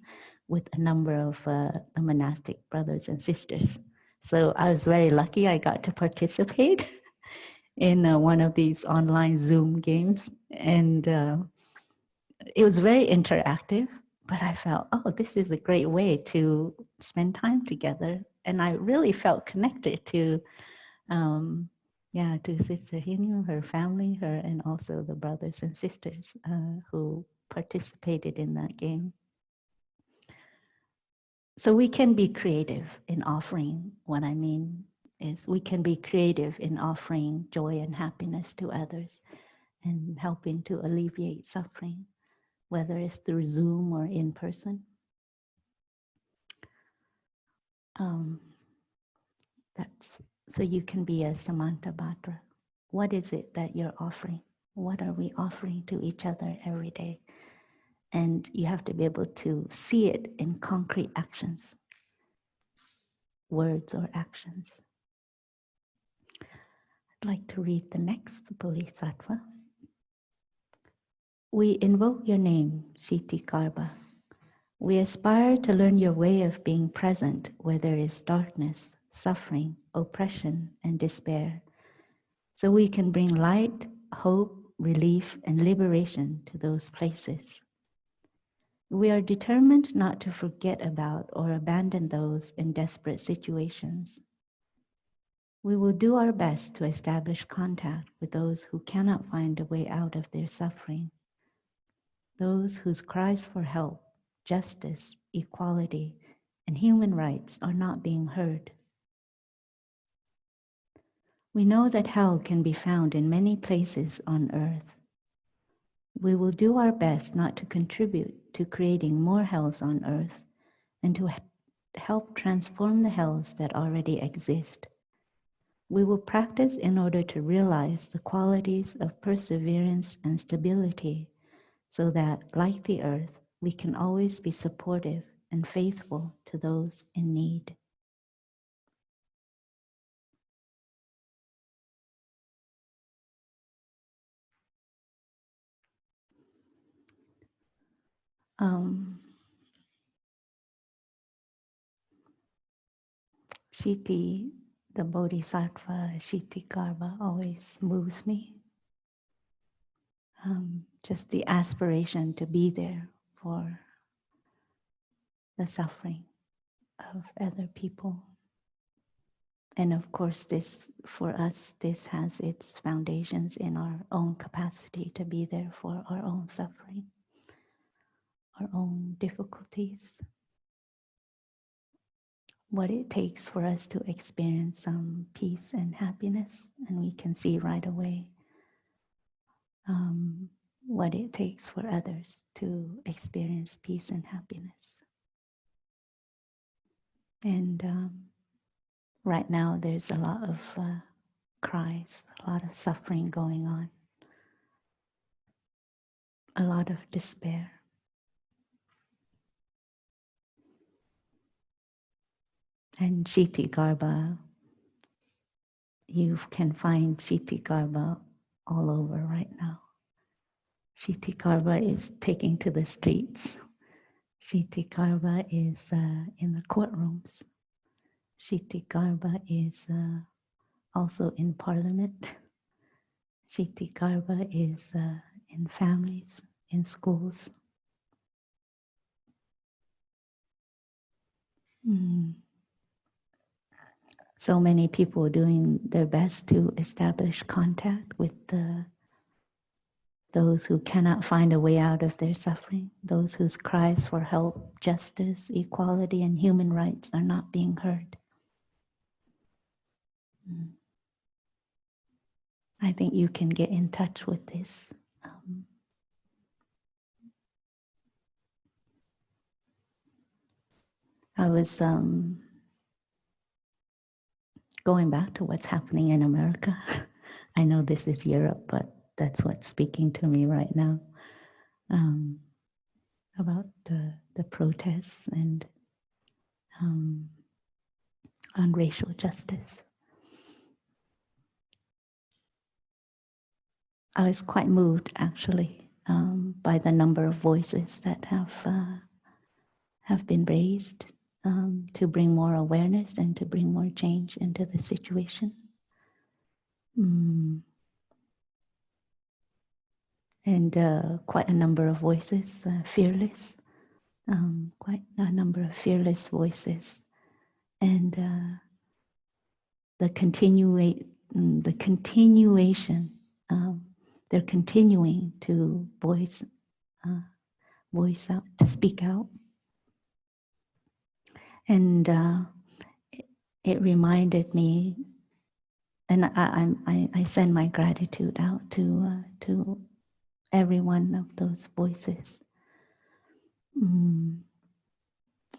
with a number of the monastic brothers and sisters. So I was very lucky I got to participate in one of these online Zoom games. And it was very interactive, but I felt, oh, this is a great way to spend time together. And I really felt connected to Sister Hinu, her family, and also the brothers and sisters who participated in that game. So we can be creative in offering. What I mean is we can be creative in offering joy and happiness to others and helping to alleviate suffering, whether it's through Zoom or in person. So you can be a Samantabhadra. What is it that you're offering? What are we offering to each other every day? And you have to be able to see it in concrete actions, words or actions. I'd like to read the next Bodhisattva. We invoke your name, Shiti Karba. We aspire to learn your way of being present where there is darkness, suffering, oppression, and despair, so we can bring light, hope, relief, and liberation to those places. We are determined not to forget about or abandon those in desperate situations. We will do our best to establish contact with those who cannot find a way out of their suffering, those whose cries for help, justice, equality, and human rights are not being heard. We know that hell can be found in many places on earth. We will do our best not to contribute to creating more hells on earth and to help transform the hells that already exist. We will practice in order to realize the qualities of perseverance and stability so that, like the earth, we can always be supportive and faithful to those in need. Shiti, the Bodhisattva, Shiti Garba always moves me. Just the aspiration to be there for the suffering of other people. And of course, this, for us, this has its foundations in our own capacity to be there for our own suffering, our own difficulties. What it takes for us to experience some peace and happiness, and we can see right away what it takes for others to experience peace and happiness. And right now there's a lot of cries, a lot of suffering going on, a lot of despair. And Shiti Garba, you can find Shiti Garba all over right now. Shiti Garba is taking to the streets. Shiti Garba is in the courtrooms. Shiti Garba is also in parliament. Shiti Garba is in families, in schools. So many people doing their best to establish contact with those who cannot find a way out of their suffering, those whose cries for help, justice, equality, and human rights are not being heard. I think you can get in touch with this. I was going back to what's happening in America. I know this is Europe, but that's what's speaking to me right now. About the protests and on racial justice. I was quite moved, actually, by the number of voices that have been raised to bring more awareness and to bring more change into the situation. And quite a number of voices, fearless, quite a number of fearless voices. And the continuation, they're continuing to voice out, to speak out. And it reminded me, and I send my gratitude out to every one of those voices.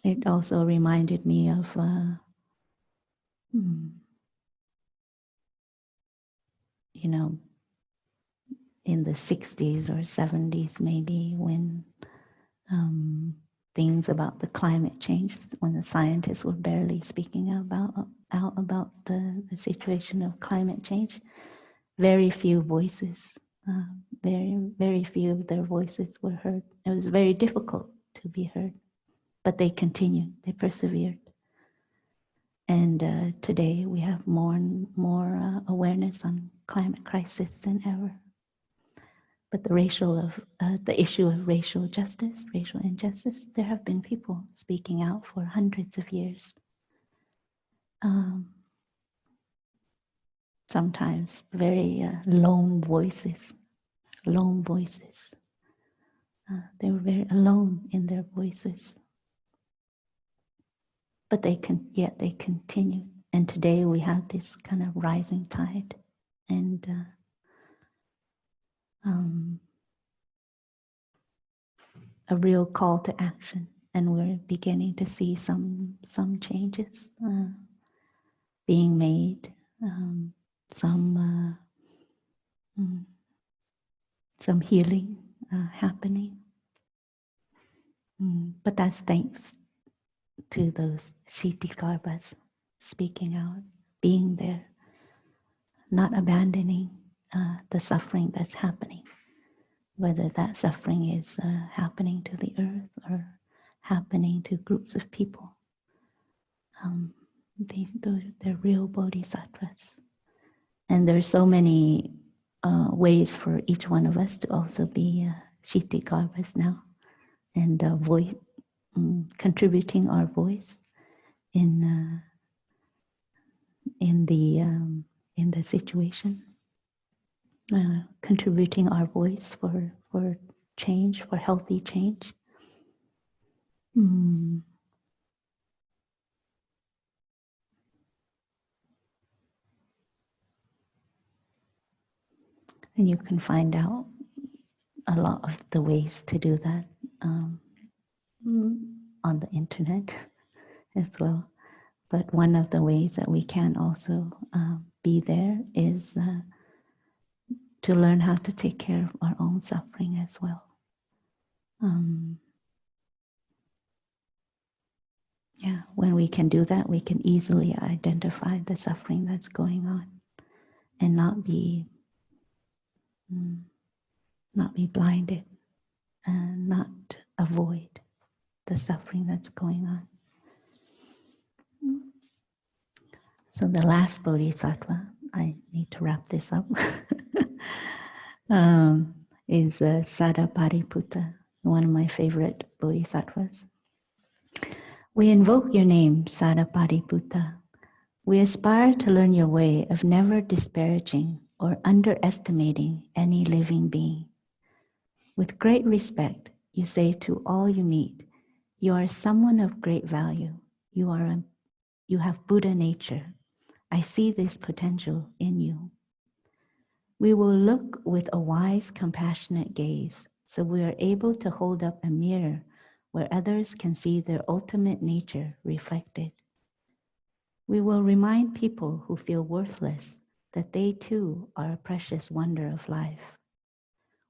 It also reminded me of in the 60s or 70s maybe, when things about the climate change, when the scientists were barely speaking out about the situation of climate change. Very few voices, very few of their voices were heard. It was very difficult to be heard. But they continued, they persevered. And today we have more and more awareness on climate crisis than ever. But the issue of racial justice, racial injustice, there have been people speaking out for hundreds of years. Sometimes very lone voices. They were very alone in their voices. But yet they continued. And today we have this kind of rising tide. And a real call to action. And we're beginning to see some changes being made, some healing happening. But that's thanks to those Kshitigarbhas speaking out, being there, not abandoning the suffering that's happening, whether that suffering is happening to the earth or happening to groups of people. They're real bodhisattvas. And there's so many ways for each one of us to also be Kshitigarbhas now, and contributing our voice in the situation, contributing our voice for change, for healthy change. And you can find out a lot of the ways to do that on the internet as well. But one of the ways that we can also be there is to learn how to take care of our own suffering as well. When we can do that, we can easily identify the suffering that's going on and not be blinded and not avoid the suffering that's going on. So the last bodhisattva, I need to wrap this up, is Sadapariputta, one of my favorite bodhisattvas. We invoke your name, Sadapariputta. We aspire to learn your way of never disparaging or underestimating any living being. With great respect, you say to all you meet, you are someone of great value. You have Buddha nature. I see this potential in you. We will look with a wise, compassionate gaze, so we are able to hold up a mirror where others can see their ultimate nature reflected. We will remind people who feel worthless that they too are a precious wonder of life.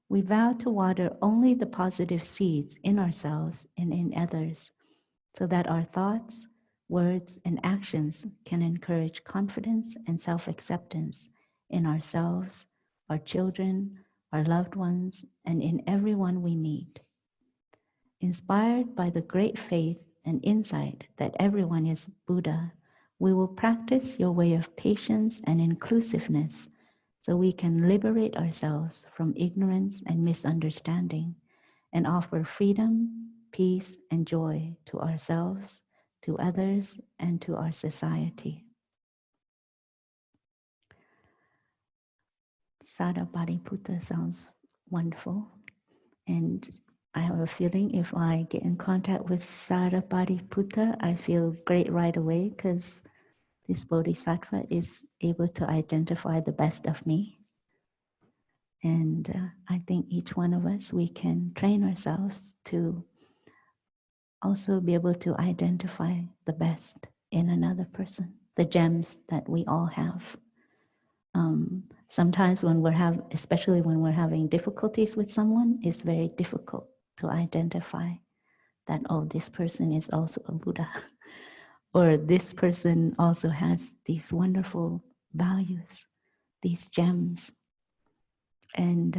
We vow to water only the positive seeds in ourselves and in others, so that our thoughts, words, and actions can encourage confidence and self-acceptance in ourselves, our children, our loved ones, and in everyone we meet. Inspired by the great faith and insight that everyone is Buddha, we will practice your way of patience and inclusiveness so we can liberate ourselves from ignorance and misunderstanding and offer freedom, peace, and joy to ourselves, to others, and to our society. Sadapariputta sounds wonderful, and I have a feeling if I get in contact with Sadapariputta, I feel great right away because this bodhisattva is able to identify the best of me. And I think each one of us, we can train ourselves to also be able to identify the best in another person, the gems that we all have. Sometimes when especially when we're having difficulties with someone, it's very difficult to identify that, oh, this person is also a Buddha, or this person also has these wonderful values, these gems. And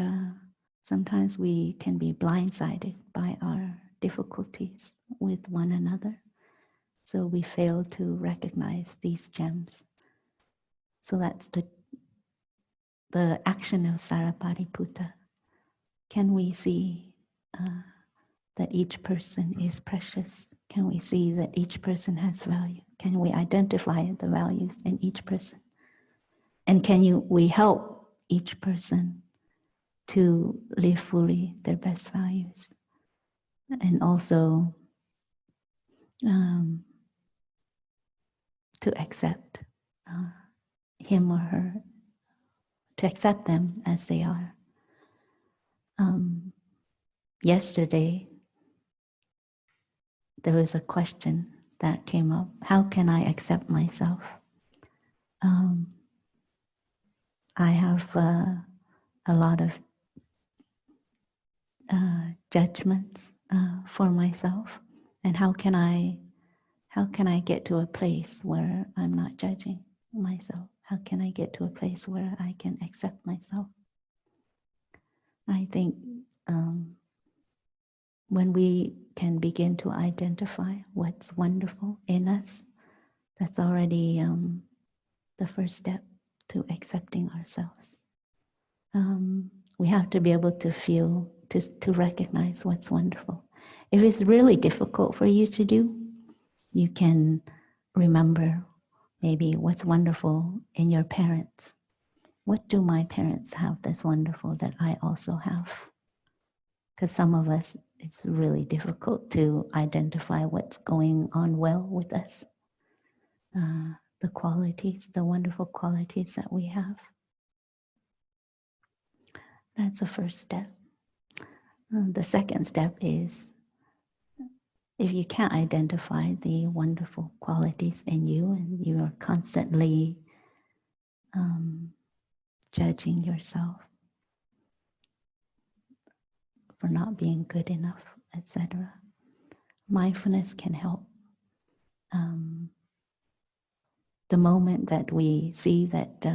sometimes we can be blindsided by our difficulties with one another. So we fail to recognize these gems. So that's the action of Sarapariputta. Can we see that each person is precious? Can we see that each person has value? Can we identify the values in each person? And we help each person to live fully their best values? And also to accept him or her, to accept them as they are. Yesterday, there was a question that came up. How can I accept myself? I have a lot of judgments for myself, and how can I get to a place where I'm not judging myself? How can I get to a place where I can accept myself? I think when we can begin to identify what's wonderful in us, that's already the first step to accepting ourselves. We have to be able to feel, to recognize what's wonderful. If it's really difficult for you to do, you can remember maybe what's wonderful in your parents. What do my parents have that's wonderful that I also have? Because some of us, it's really difficult to identify what's going on well with us. The qualities, the wonderful qualities that we have. That's the first step. The second step is, if you can't identify the wonderful qualities in you and you are constantly judging yourself for not being good enough, etc., mindfulness can help. The moment that we see that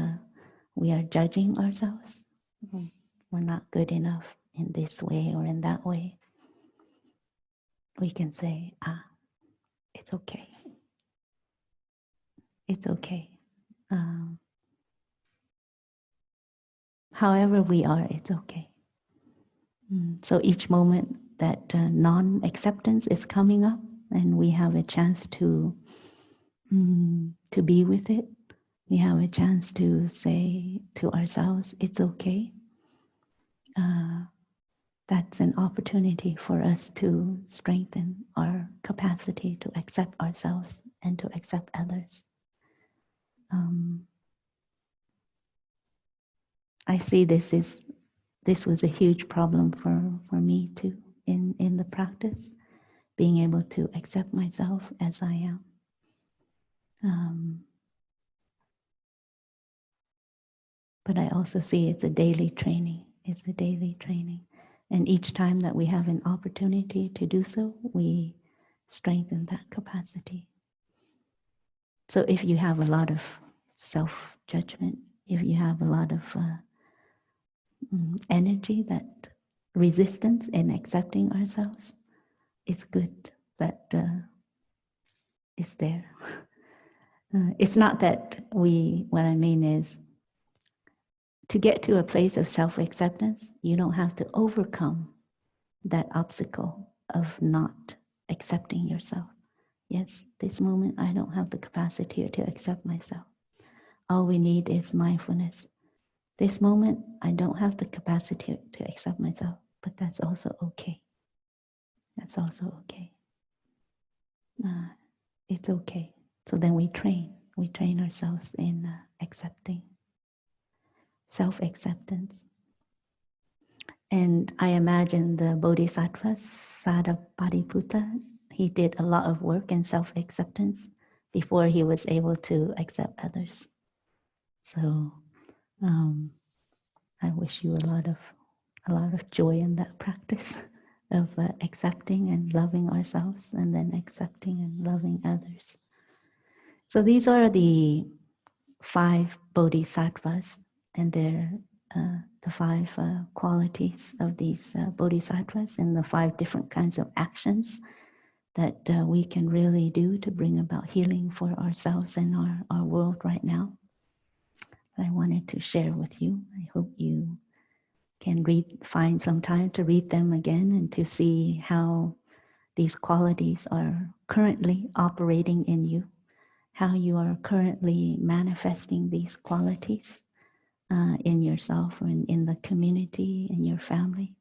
we are judging ourselves, we're not good enough in this way or in that way, we can say, it's okay. It's okay. However we are, it's okay. So each moment that non-acceptance is coming up and we have a chance to be with it, we have a chance to say to ourselves, it's okay. That's an opportunity for us to strengthen our capacity to accept ourselves and to accept others. I see this was a huge problem for me too in the practice, being able to accept myself as I am. But I also see it's a daily training. It's a daily training. And each time that we have an opportunity to do so, we strengthen that capacity. So if you have a lot of self-judgment, if you have a lot of energy, that resistance in accepting ourselves, it's good that it's there. It's not that what I mean is, to get to a place of self-acceptance, you don't have to overcome that obstacle of not accepting yourself. Yes, this moment I don't have the capacity to accept myself. All we need is mindfulness. This moment I don't have the capacity to accept myself, but that's also okay. That's also okay. It's okay. So then we train ourselves in accepting, self-acceptance. And I imagine the Bodhisattvas, Sarapariputta, he did a lot of work in self-acceptance before he was able to accept others. So I wish you a lot of joy in that practice of accepting and loving ourselves, and then accepting and loving others. So these are the 5 Bodhisattvas, and they're the 5 qualities of these bodhisattvas and the 5 different kinds of actions that we can really do to bring about healing for ourselves and our world right now. I wanted to share with you. I hope you can find some time to read them again and to see how these qualities are currently operating in you, how you are currently manifesting these qualities in yourself and in the community, in your family,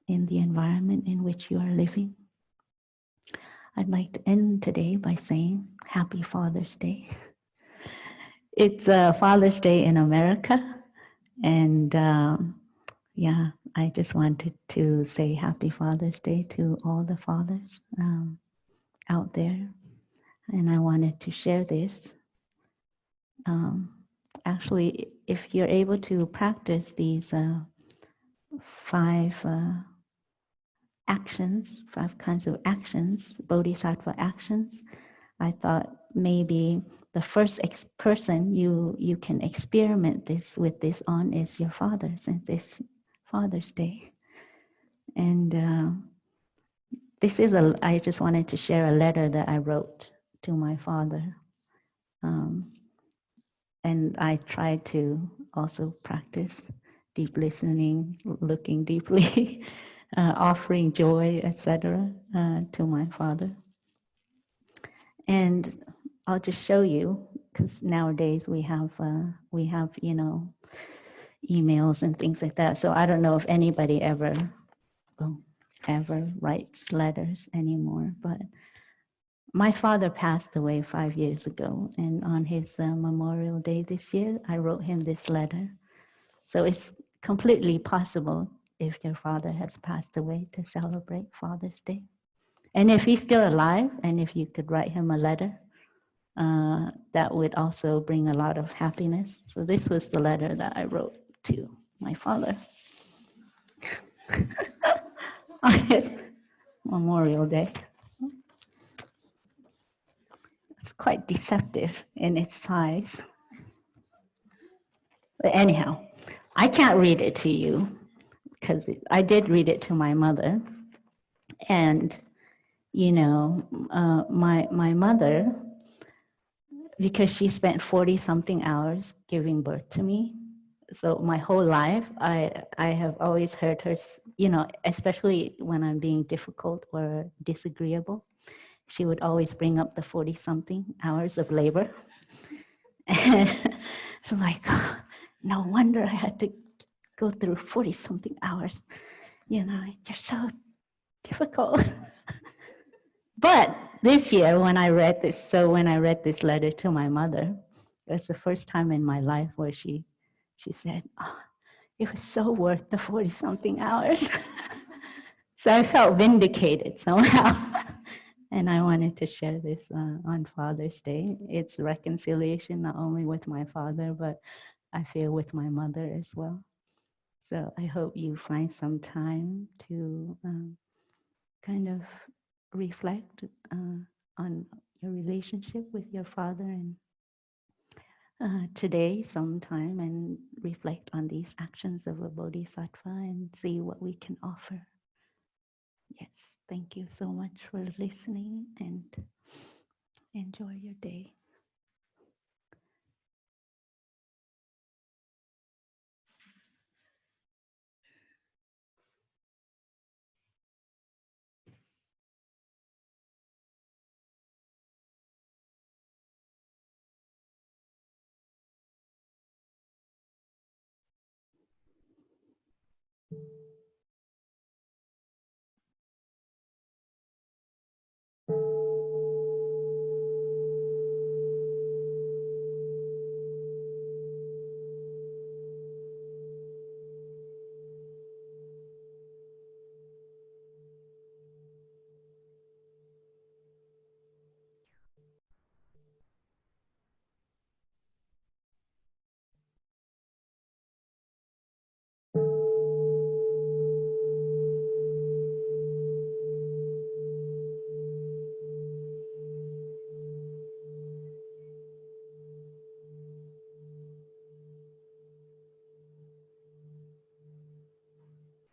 in the environment in which you are living. I'd like to end today by saying Happy Father's Day. It's Father's Day in America, and yeah, I just wanted to say Happy Father's Day to all the fathers out there, and I wanted to share this. Actually, if you're able to practice these 5 actions, 5 kinds of actions, bodhisattva actions, I thought maybe the first person you can experiment with this on is your father, since it's Father's Day. And I just wanted to share a letter that I wrote to my father. And I tried to also practice deep listening, looking deeply, offering joy, etc., to my father. And I'll just show you, because nowadays we have emails and things like that. So I don't know if anybody ever writes letters anymore, but my father passed away 5 years ago, and on his Memorial Day this year, I wrote him this letter. So it's completely possible, if your father has passed away, to celebrate Father's Day. And if he's still alive, and if you could write him a letter, that would also bring a lot of happiness. So this was the letter that I wrote to my father on his Memorial Day. It's quite deceptive in its size. But anyhow, I can't read it to you because I did read it to my mother. And, my mother, because she spent 40-something hours giving birth to me, so my whole life, I have always heard her, especially when I'm being difficult or disagreeable, she would always bring up the 40-something hours of labor. And she was like, oh, no wonder I had to go through 40-something hours. You're so difficult. But this year, when I read this letter to my mother, it was the first time in my life where she said, oh, it was so worth the 40-something hours. So I felt vindicated somehow. And I wanted to share this on Father's Day. It's reconciliation not only with my father, but I feel with my mother as well. So I hope you find some time to kind of reflect on your relationship with your father and today sometime, and reflect on these actions of a bodhisattva and see what we can offer. Yes, thank you so much for listening, and enjoy your day.